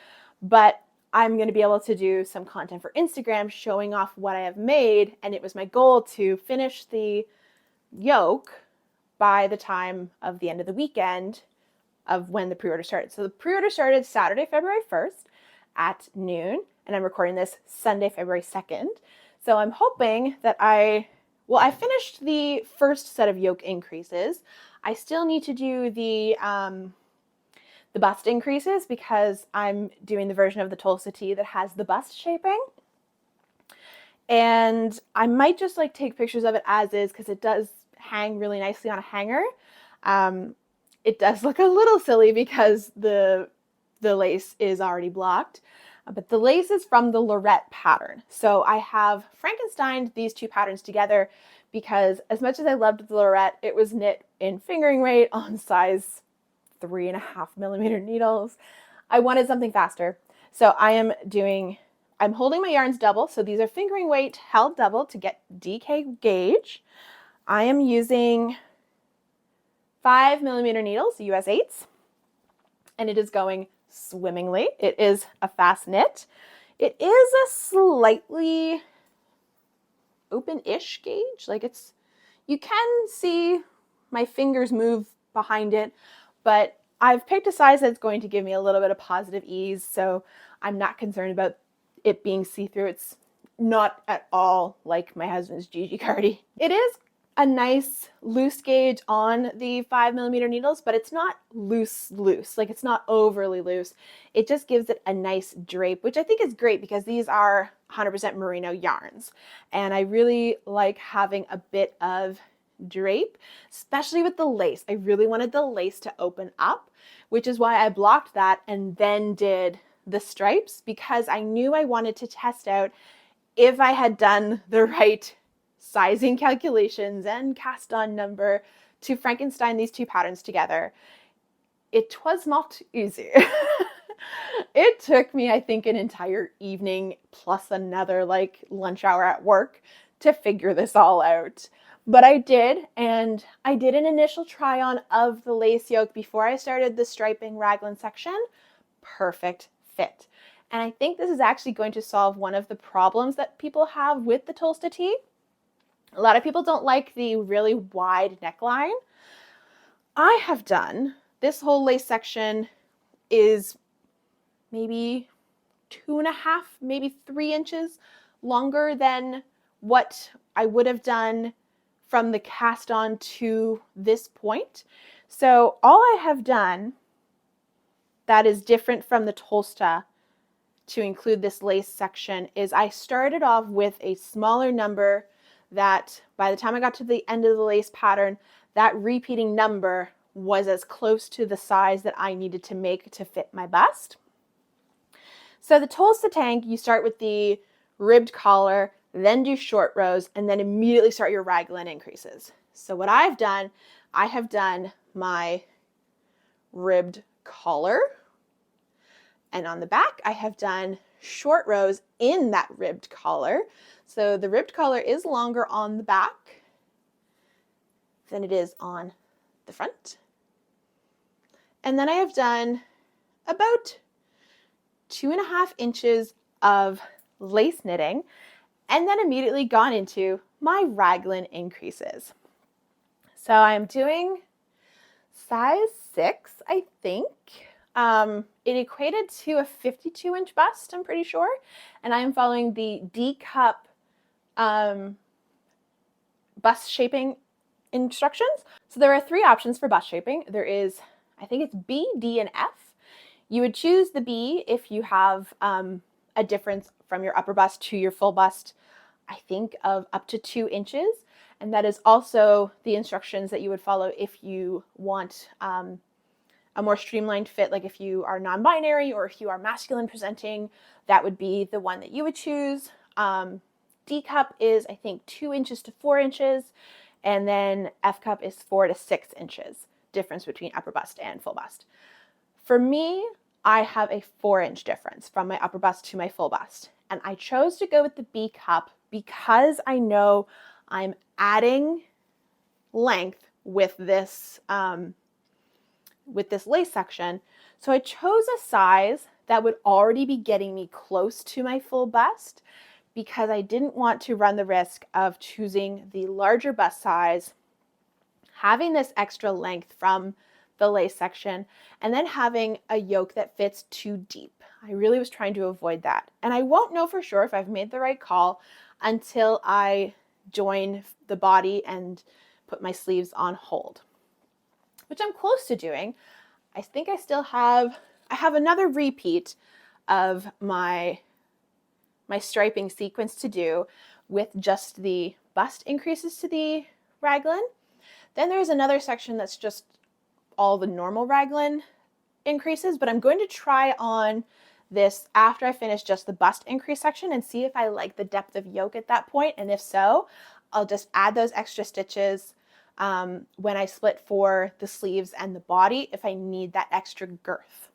but I'm going to be able to do some content for Instagram showing off what I have made. And it was my goal to finish the yoke by the time of the end of the weekend of when the pre-order started. So the pre-order started Saturday, February 1st at noon, and I'm recording this Sunday, February 2nd. So I'm hoping that I finished the first set of yoke increases. I still need to do the bust increases because I'm doing the version of the Tulsity that has the bust shaping. And I might just like take pictures of it as is because it does hang really nicely on a hanger. It does look a little silly because the lace is already blocked, but the lace is from the Lorette pattern. So I have Frankensteined these two patterns together because as much as I loved the Lorette, it was knit in fingering weight on size 3.5mm needles. I wanted something faster. So I'm holding my yarns double. So these are fingering weight held double to get DK gauge. I am using 5mm needles, US 8s, and it is going swimmingly. It is a fast knit. It is a slightly open-ish gauge. Like you can see my fingers move behind it, but I've picked a size that's going to give me a little bit of positive ease, so I'm not concerned about it being see-through. It's not at all like my husband's Gigi Cardi. It is a nice loose gauge on the 5mm needles, but it's not loose, like it's not overly loose. It just gives it a nice drape, which I think is great because these are 100% merino yarns. And I really like having a bit of drape, especially with the lace. I really wanted the lace to open up, which is why I blocked that and then did the stripes because I knew I wanted to test out if I had done the right sizing calculations and cast on number to Frankenstein these two patterns together. It was not easy. It took me, I think, an entire evening plus another like lunch hour at work to figure this all out. But I did, and I did an initial try on of the lace yoke before I started the striping raglan section. Perfect fit. And I think this is actually going to solve one of the problems that people have with the Tulsa tee. A lot of people don't like the really wide neckline. I have done, this whole lace section is maybe 2.5, maybe 3 inches longer than what I would have done from the cast on to this point. So all I have done that is different from the Tulsa to include this lace section is I started off with a smaller number that by the time I got to the end of the lace pattern, that repeating number was as close to the size that I needed to make to fit my bust. So the Tulsa tank, you start with the ribbed collar, then do short rows, and then immediately start your raglan increases. So what I've done, I have done my ribbed collar, and on the back, I have done short rows in that ribbed collar. So the ribbed collar is longer on the back than it is on the front. And then I have done about 2.5 inches of lace knitting, and then immediately gone into my raglan increases. So I'm doing size 6, I think. It equated to a 52-inch bust, I'm pretty sure, and I am following the D-cup bust shaping instructions. So there are 3 options for bust shaping. There is, I think it's B, D, and F. You would choose the B if you have a difference from your upper bust to your full bust, I think of up to 2 inches. And that is also the instructions that you would follow if you want a more streamlined fit, like if you are non-binary or if you are masculine presenting, that would be the one that you would choose. D cup is, I think, 2 inches to 4 inches, and then F cup is 4 to 6 inches, difference between upper bust and full bust. For me, I have a 4-inch difference from my upper bust to my full bust, and I chose to go with the B cup because I know I'm adding length with this lace section. So I chose a size that would already be getting me close to my full bust because I didn't want to run the risk of choosing the larger bust size, having this extra length from the lace section, and then having a yoke that fits too deep. I really was trying to avoid that. And I won't know for sure if I've made the right call until I join the body and put my sleeves on hold, which I'm close to doing. I think I still have, another repeat of my striping sequence to do with just the bust increases to the raglan. Then there's another section that's just all the normal raglan increases, but I'm going to try on this after I finish just the bust increase section and see if I like the depth of yoke at that point. And if so, I'll just add those extra stitches when I split for the sleeves and the body if I need that extra girth.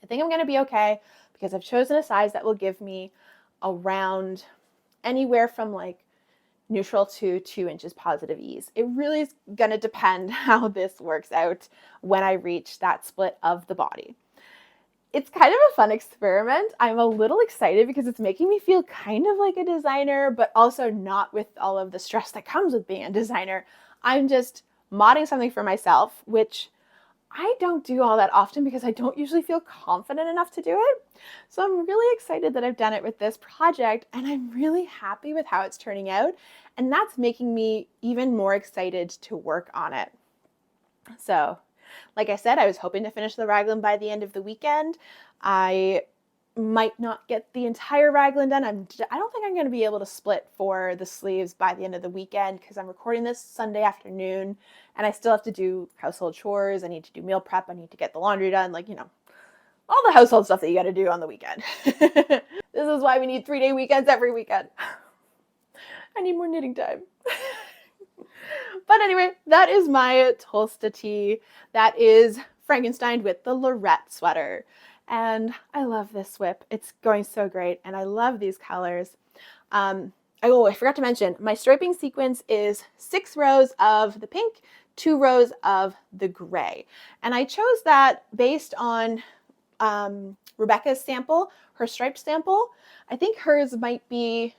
I think I'm going to be okay because I've chosen a size that will give me around anywhere from like neutral to 2 inches positive ease. It really is going to depend how this works out when I reach that split of the body. It's kind of a fun experiment. I'm a little excited because it's making me feel kind of like a designer, but also not with all of the stress that comes with being a designer. I'm just modding something for myself, which I don't do all that often because I don't usually feel confident enough to do it. So I'm really excited that I've done it with this project, and I'm really happy with how it's turning out. And that's making me even more excited to work on it. So, like I said, I was hoping to finish the raglan by the end of the weekend. I might not get the entire raglan done. I don't think I'm going to be able to split for the sleeves by the end of the weekend because I'm recording this Sunday afternoon and I still have to do household chores. I need to do meal prep. I need to get the laundry done. Like, you know, all the household stuff that you got to do on the weekend. This is why we need 3-day weekends every weekend. I need more knitting time. But anyway, that is my Tulsa tee. That is Frankenstein with the Lorette sweater. And I love this whip. It's going so great. And I love these colors. I forgot to mention, my striping sequence is 6 rows of the pink, 2 rows of the gray. And I chose that based on Rebecca's sample, her striped sample. I think hers might be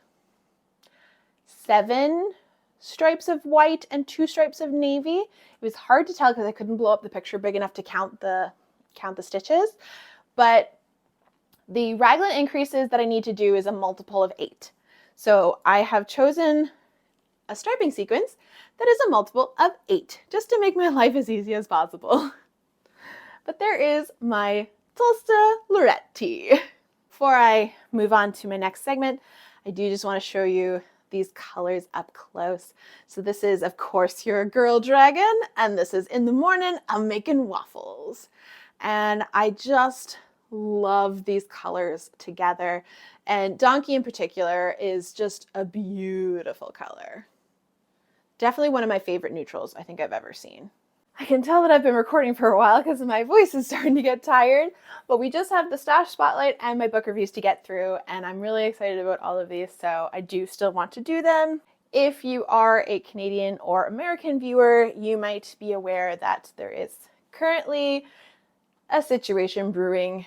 7 stripes of white and 2 stripes of navy. It was hard to tell because I couldn't blow up the picture big enough to count the stitches, but the raglan increases that I need to do is a multiple of 8. So I have chosen a striping sequence that is a multiple of 8, just to make my life as easy as possible. But there is my Tulsa Lorette tee. Before I move on to my next segment, I do just want to show you these colors up close. So this is, of course, your girl dragon, and this is in the morning, I'm making waffles. And I just love these colors together. And donkey in particular is just a beautiful color. Definitely one of my favorite neutrals I think I've ever seen. I can tell that I've been recording for a while because my voice is starting to get tired, but we just have the stash spotlight and my book reviews to get through, and I'm really excited about all of these, so I do still want to do them. If you are a Canadian or American viewer, you might be aware that there is currently a situation brewing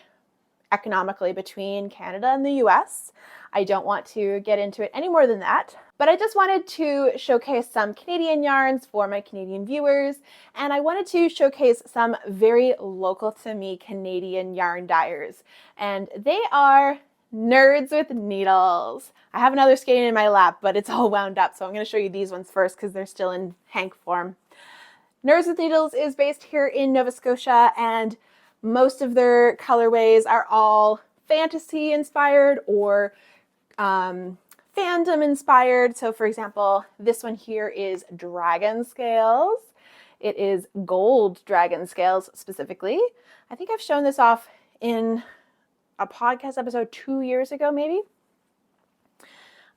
economically between Canada and the US. I don't want to get into it any more than that, but I just wanted to showcase some Canadian yarns for my Canadian viewers, and I wanted to showcase some very local to me Canadian yarn dyers, and they are Nerds with Needles. I have another skein in my lap, but it's all wound up, so I'm going to show you these ones first because they're still in hank form. Nerds with Needles is based here in Nova Scotia, and most of their colorways are all fantasy inspired or fandom inspired. So for example, this one here is dragon scales. It is gold dragon scales specifically. I think I've shown this off in a podcast episode 2 years ago, maybe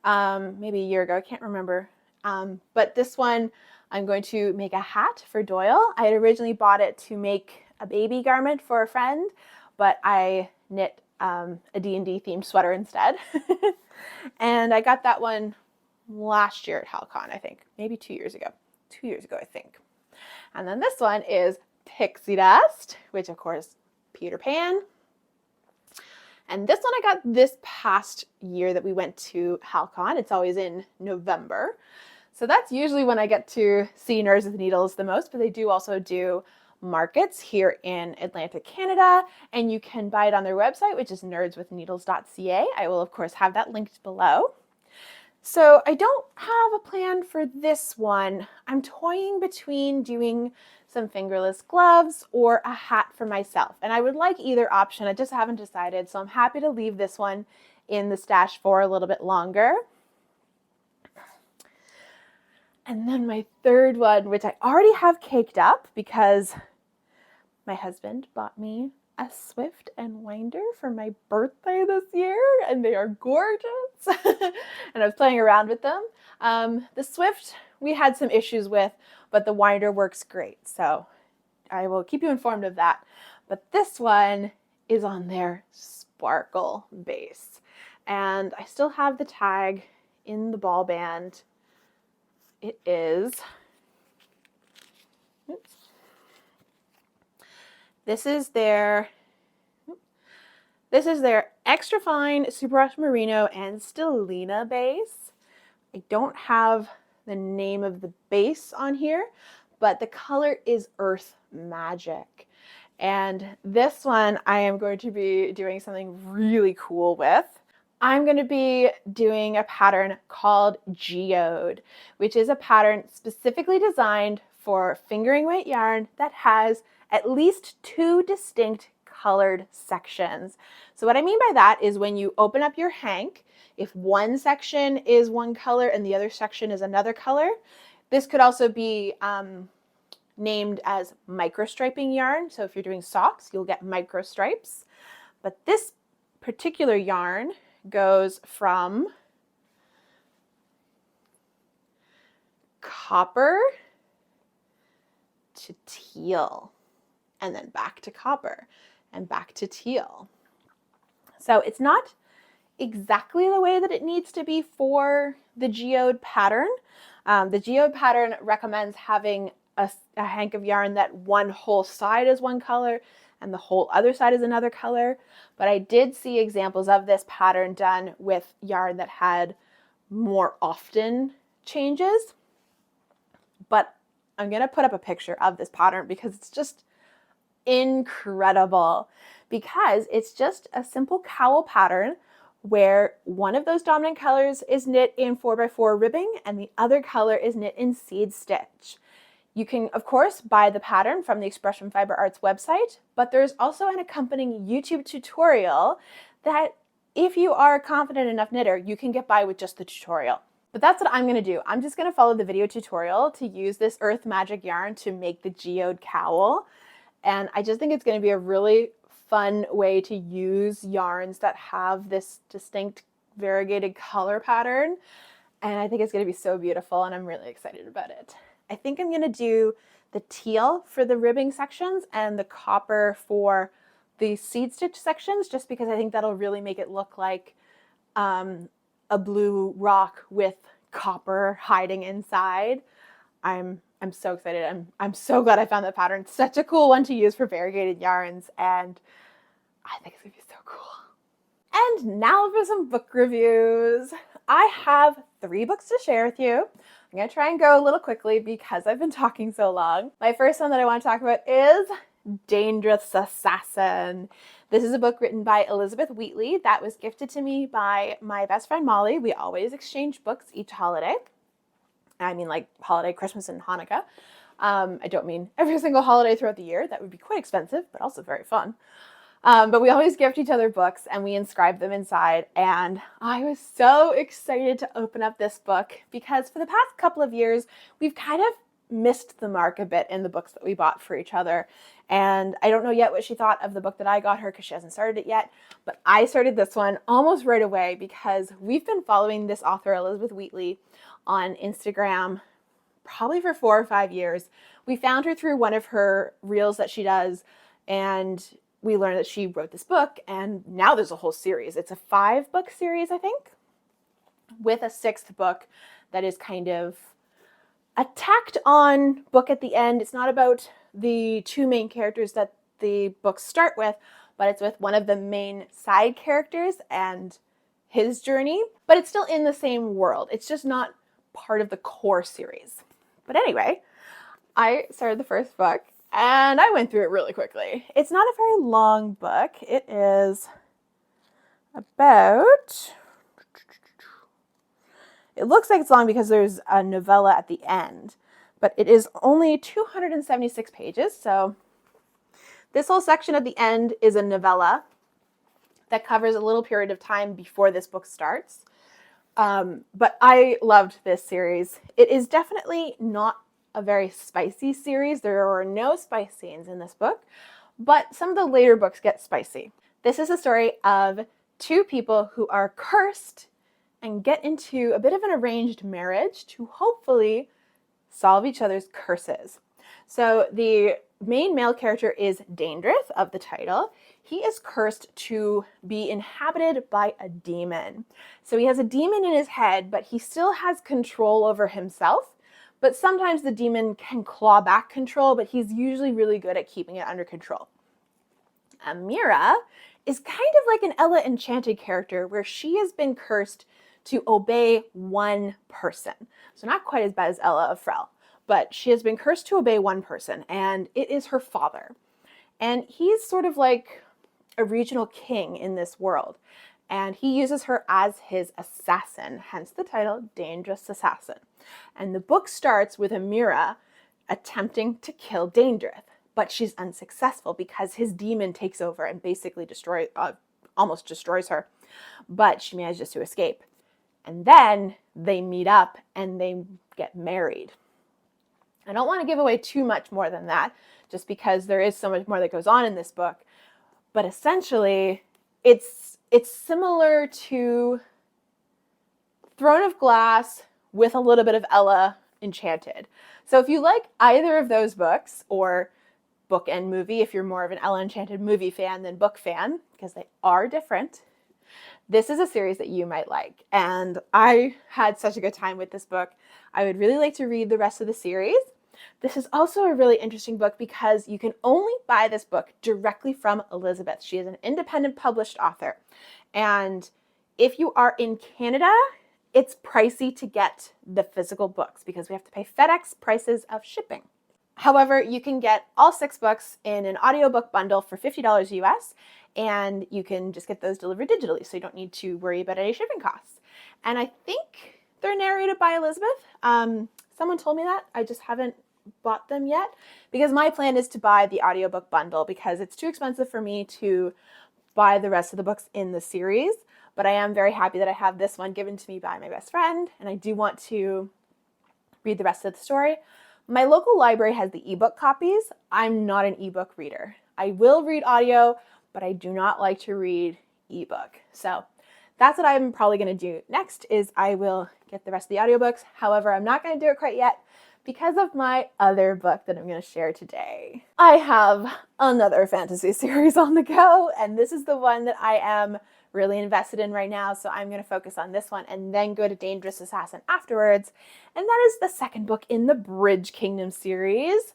a year ago, I can't remember. But this one, I'm going to make a hat for Doyle. I had originally bought it to make a baby garment for a friend, but I knit a D&D themed sweater instead. And I got that one last year at HalCon, I think, maybe 2 years ago. 2 years ago, I think. And then this one is Pixie Dust, which of course, Peter Pan. And this one I got this past year that we went to HalCon. It's always in November. So that's usually when I get to see Nerds with Needles the most, but they do also do markets here in Atlantic Canada, and you can buy it on their website, which is nerdswithneedles.ca. I will, of course, have that linked below. So I don't have a plan for this one. I'm toying between doing some fingerless gloves or a hat for myself, and I would like either option. I just haven't decided, so I'm happy to leave this one in the stash for a little bit longer. And then my third one, which I already have caked up because my husband bought me a Swift and winder for my birthday this year, and they are gorgeous. And I was playing around with them. The Swift we had some issues with, but the winder works great. So I will keep you informed of that. But this one is on their sparkle base. And I still have the tag in the ball band. It is, this is their extra fine Superwash Merino and Stellina base. I don't have the name of the base on here, but the color is Earth Magic. And this one I am going to be doing something really cool with. I'm going to be doing a pattern called Geode, which is a pattern specifically designed for fingering weight yarn that has at least 2 distinct colored sections. So what I mean by that is when you open up your hank, if one section is one color and the other section is another color, this could also be named as microstriping yarn. So if you're doing socks, you'll get micro stripes. But this particular yarn goes from copper to teal, and then back to copper and back to teal. So it's not exactly the way that it needs to be for the Geode pattern. The Geode pattern recommends having a hank of yarn that one whole side is one color and the whole other side is another color. But I did see examples of this pattern done with yarn that had more often changes. But I'm going to put up a picture of this pattern because it's just incredible, because it's just a simple cowl pattern where one of those dominant colors is knit in 4x4 ribbing and the other color is knit in seed stitch. You can, of course, buy the pattern from the Expression Fiber Arts website, but there's also an accompanying YouTube tutorial that, if you are a confident enough knitter, you can get by with just the tutorial. But that's what I'm going to do. I'm just going to follow the video tutorial to use this Earth Magic yarn to make the geode cowl. And I just think it's going to be a really fun way to use yarns that have this distinct variegated color pattern. And I think it's going to be so beautiful, and I'm really excited about it. I think I'm going to do the teal for the ribbing sections and the copper for the seed stitch sections, just because I think that'll really make it look like a blue rock with copper hiding inside. I'm so excited. I'm so glad I found that pattern. It's such a cool one to use for variegated yarns, and I think it's gonna be so cool. And now for some book reviews. I have 3 books to share with you. I'm gonna try and go a little quickly because I've been talking so long. My first one that I want to talk about is Dangerous Assassin. This is a book written by Elizabeth Wheatley that was gifted to me by my best friend Molly. We always exchange books each holiday. I mean, like holiday, Christmas, and Hanukkah. I don't mean every single holiday throughout the year. That would be quite expensive, but also very fun. But we always gift each other books and we inscribe them inside. And I was so excited to open up this book because for the past couple of years, we've kind of missed the mark a bit in the books that we bought for each other. And I don't know yet what she thought of the book that I got her because she hasn't started it yet. But I started this one almost right away because we've been following this author, Elizabeth Wheatley, on Instagram probably for 4 or 5 years. We found her through one of her reels that she does, and we learned that she wrote this book, and now there's a whole series. It's a 5-book series, I think, with a 6th book that is kind of a tacked on book at the end. It's not about the 2 main characters that the books start with, but it's with one of the main side characters and his journey, but it's still in the same world. It's just not part of the core series. But anyway, I started the first book and I went through it really quickly. It's not a very long book. It is about, it looks like it's long because there's a novella at the end, but it is only 276 pages. So this whole section at the end is a novella that covers a little period of time before this book starts. But I loved this series. It is definitely not a very spicy series. There are no spice scenes in this book, but some of the later books get spicy. This is a story of 2 people who are cursed and get into a bit of an arranged marriage to hopefully solve each other's curses. So the main male character is Dandrith of the title. He is cursed to be inhabited by a demon. So he has a demon in his head, but he still has control over himself. But sometimes the demon can claw back control, but he's usually really good at keeping it under control. Amira is kind of like an Ella Enchanted character where she has been cursed to obey one person. So not quite as bad as Ella of Frel, but she has been cursed to obey one person, and it is her father. And he's sort of like a regional king in this world, and he uses her as his assassin, hence the title, Dangerous Assassin. And the book starts with Amira attempting to kill Dandrith, but she's unsuccessful because his demon takes over and basically almost destroys her, but she manages to escape. And then they meet up and they get married. I don't want to give away too much more than that, just because there is so much more that goes on in this book. But essentially, it's similar to Throne of Glass with a little bit of Ella Enchanted. So if you like either of those books, or book and movie, if you're more of an Ella Enchanted movie fan than book fan, because they are different, this is a series that you might like. And I had such a good time with this book. I would really like to read the rest of the series. This is also a really interesting book because you can only buy this book directly from Elizabeth. She is an independent published author. And if you are in Canada, it's pricey to get the physical books because we have to pay FedEx prices of shipping. However, you can get all 6 books in an audiobook bundle for $50 US, and you can just get those delivered digitally, so you don't need to worry about any shipping costs. And I think they're narrated by Elizabeth. Someone told me that. I just haven't bought them yet because my plan is to buy the audiobook bundle because it's too expensive for me to buy the rest of the books in the series. But I am very happy that I have this one given to me by my best friend, and I do want to read the rest of the story. My local library has the ebook copies. I'm not an ebook reader. I will read audio, but I do not like to read ebook. So that's what I'm probably going to do next is I will get the rest of the audiobooks. However, I'm not going to do it quite yet because of my other book that I'm going to share today. I have another fantasy series on the go, and this is the one that I am really invested in right now, so I'm going to focus on this one and then go to Dangerous Assassin afterwards. And that is the second book in the Bridge Kingdom series,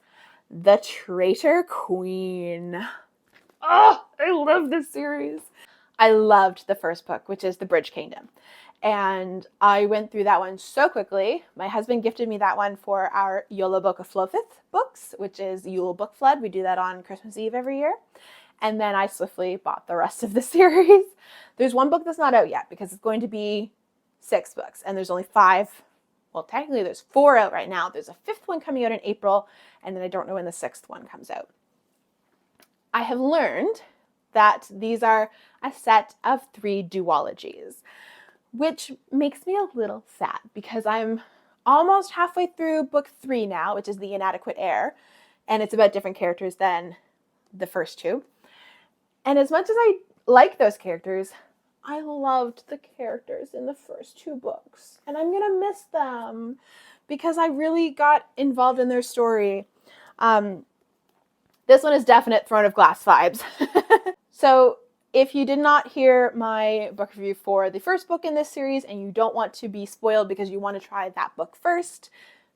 The Traitor Queen. Oh, I love this series. I loved the first book, which is The Bridge Kingdom. And I went through that one so quickly. My husband gifted me that one for our Yola Book of Flofith books, which is Yule Book Flood. We do that on Christmas Eve every year. And then I swiftly bought the rest of the series. There's one book that's not out yet because it's going to be 6 books. And there's only 5. Well, technically there's 4 out right now. There's a 5th one coming out in April. And then I don't know when the 6th one comes out. I have learned that these are a set of 3 duologies, which makes me a little sad because I'm almost halfway through book 3 now, which is The Inadequate Heir. And it's about different characters than the first 2. And as much as I like those characters, I loved the characters in the first 2 books. And I'm going to miss them because I really got involved in their story. This one is definite Throne of Glass vibes. So if you did not hear my book review for the first book in this series and you don't want to be spoiled because you want to try that book first,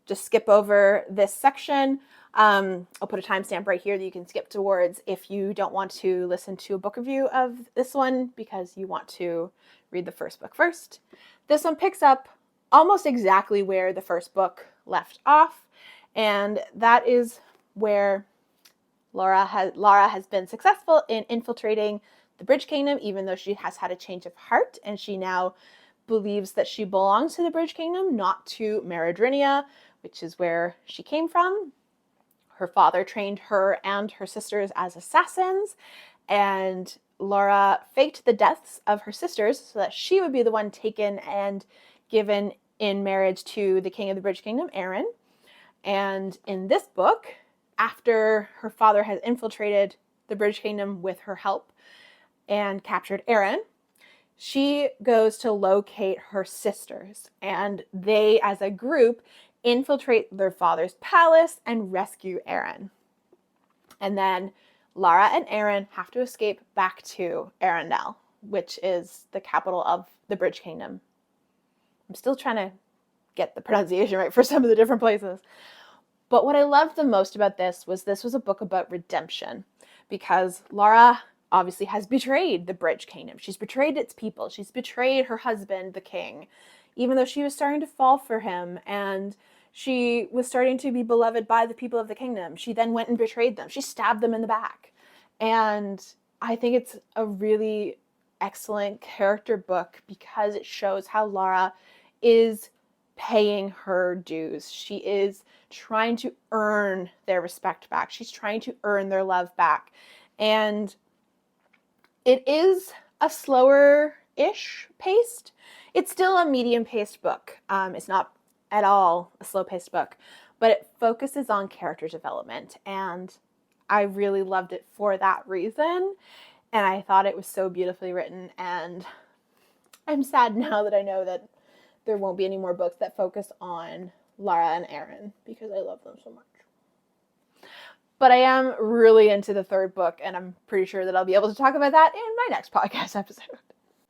just skip over this section. I'll put a timestamp right here that you can skip towards if you don't want to listen to a book review of this one because you want to read the first book first. This one picks up almost exactly where the first book left off, and that is where Lara has been successful in infiltrating the Bridge Kingdom, even though she has had a change of heart, and she now believes that she belongs to the Bridge Kingdom, not to Meridrinia, which is where she came from. Her father trained her and her sisters as assassins, and Lara faked the deaths of her sisters so that she would be the one taken and given in marriage to the king of the Bridge Kingdom, Aaron. And in this book, after her father has infiltrated the Bridge Kingdom with her help and captured Aaron, she goes to locate her sisters, and they, as a group, infiltrate their father's palace and rescue Aaron. And then Lara and Aaron have to escape back to Arendelle, which is the capital of the Bridge Kingdom. I'm still trying to get the pronunciation right for some of the different places. But what I loved the most about this was a book about redemption, because Lara obviously has betrayed the Bridge Kingdom. She's betrayed its people. She's betrayed her husband, the king, even though she was starting to fall for him and she was starting to be beloved by the people of the kingdom. She then went and betrayed them. She stabbed them in the back. And I think it's a really excellent character book because it shows how Lara is paying her dues. She is trying to earn their respect back. She's trying to earn their love back. And it is a slower-ish paced. It's still a medium-paced book. It's not at all a slow-paced book, but it focuses on character development, and I really loved it for that reason, and I thought it was so beautifully written, and I'm sad now that I know that there won't be any more books that focus on Lara and Aaron, because I love them so much. But I am really into the third book, and I'm pretty sure that I'll be able to talk about that in my next podcast episode.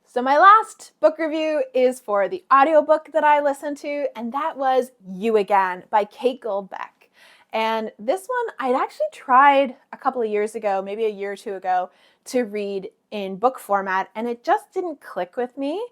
So my last book review is for the audiobook that I listened to, and that was You Again by Kate Goldbeck. And this one I'd actually tried a couple of years ago, maybe a year or two ago, to read in book format, and it just didn't click with me.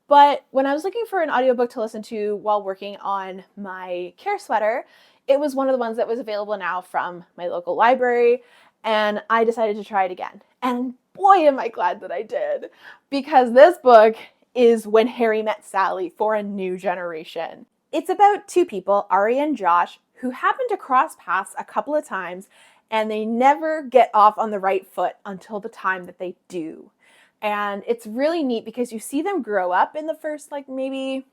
But when I was looking for an audiobook to listen to while working on my Kerr sweater, it was one of the ones that was available now from my local library, and I decided to try it again. And boy, am I glad that I did, because this book is When Harry Met Sally for a New Generation. It's about two people, Ari and Josh, who happen to cross paths a couple of times, and they never get off on the right foot until the time that they do. And it's really neat because you see them grow up in the first, like, maybe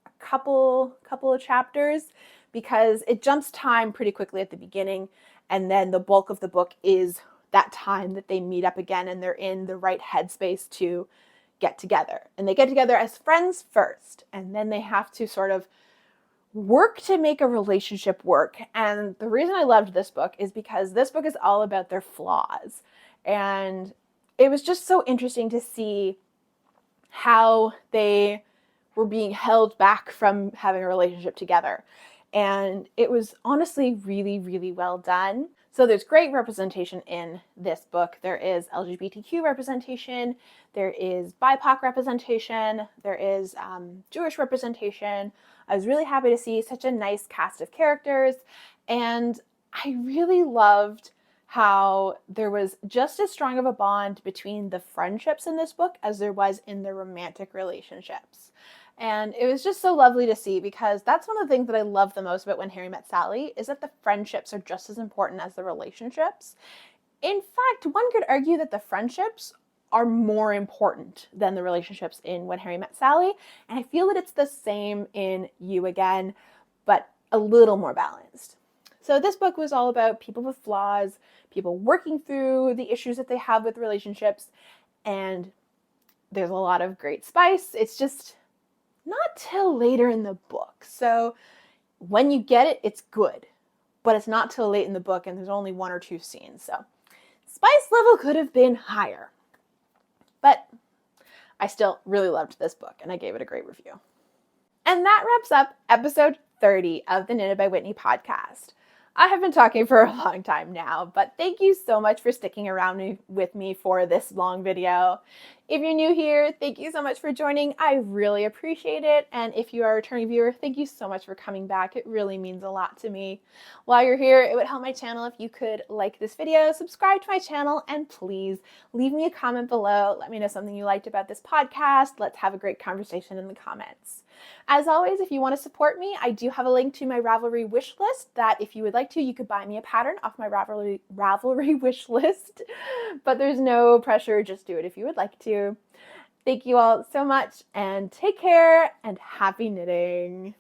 a couple of chapters, because it jumps time pretty quickly at the beginning, and then the bulk of the book is that time that they meet up again and they're in the right headspace to get together. And they get together as friends first, and then they have to sort of work to make a relationship work. And the reason I loved this book is because this book is all about their flaws. And it was just so interesting to see how they were being held back from having a relationship together. And it was honestly really, really well done. So there's great representation in this book. There is LGBTQ representation, there is BIPOC representation, there is Jewish representation. I was really happy to see such a nice cast of characters, and I really loved how there was just as strong of a bond between the friendships in this book as there was in the romantic relationships. And it was just so lovely to see, because that's one of the things that I love the most about When Harry Met Sally, is that the friendships are just as important as the relationships. In fact, one could argue that the friendships are more important than the relationships in When Harry Met Sally. And I feel that it's the same in You Again, but a little more balanced. So this book was all about people with flaws, people working through the issues that they have with relationships, and there's a lot of great spice. It's just not till later in the book. So when you get it, it's good, but it's not till late in the book, and there's only one or two scenes. So spice level could have been higher, but I still really loved this book, and I gave it a great review. And that wraps up episode 30 of the Knitted by Whitney podcast. I have been talking for a long time now, but thank you so much for sticking around with me for this long video. If you're new here, thank you so much for joining. I really appreciate it. And if you are a returning viewer, thank you so much for coming back. It really means a lot to me. While you're here, it would help my channel if you could like this video, subscribe to my channel, and please leave me a comment below. Let me know something you liked about this podcast. Let's have a great conversation in the comments. As always, if you want to support me, I do have a link to my Ravelry wish list that if you would like to, you could buy me a pattern off my Ravelry wish list. But there's no pressure, just do it if you would like to. Thank you all so much, and take care, and happy knitting.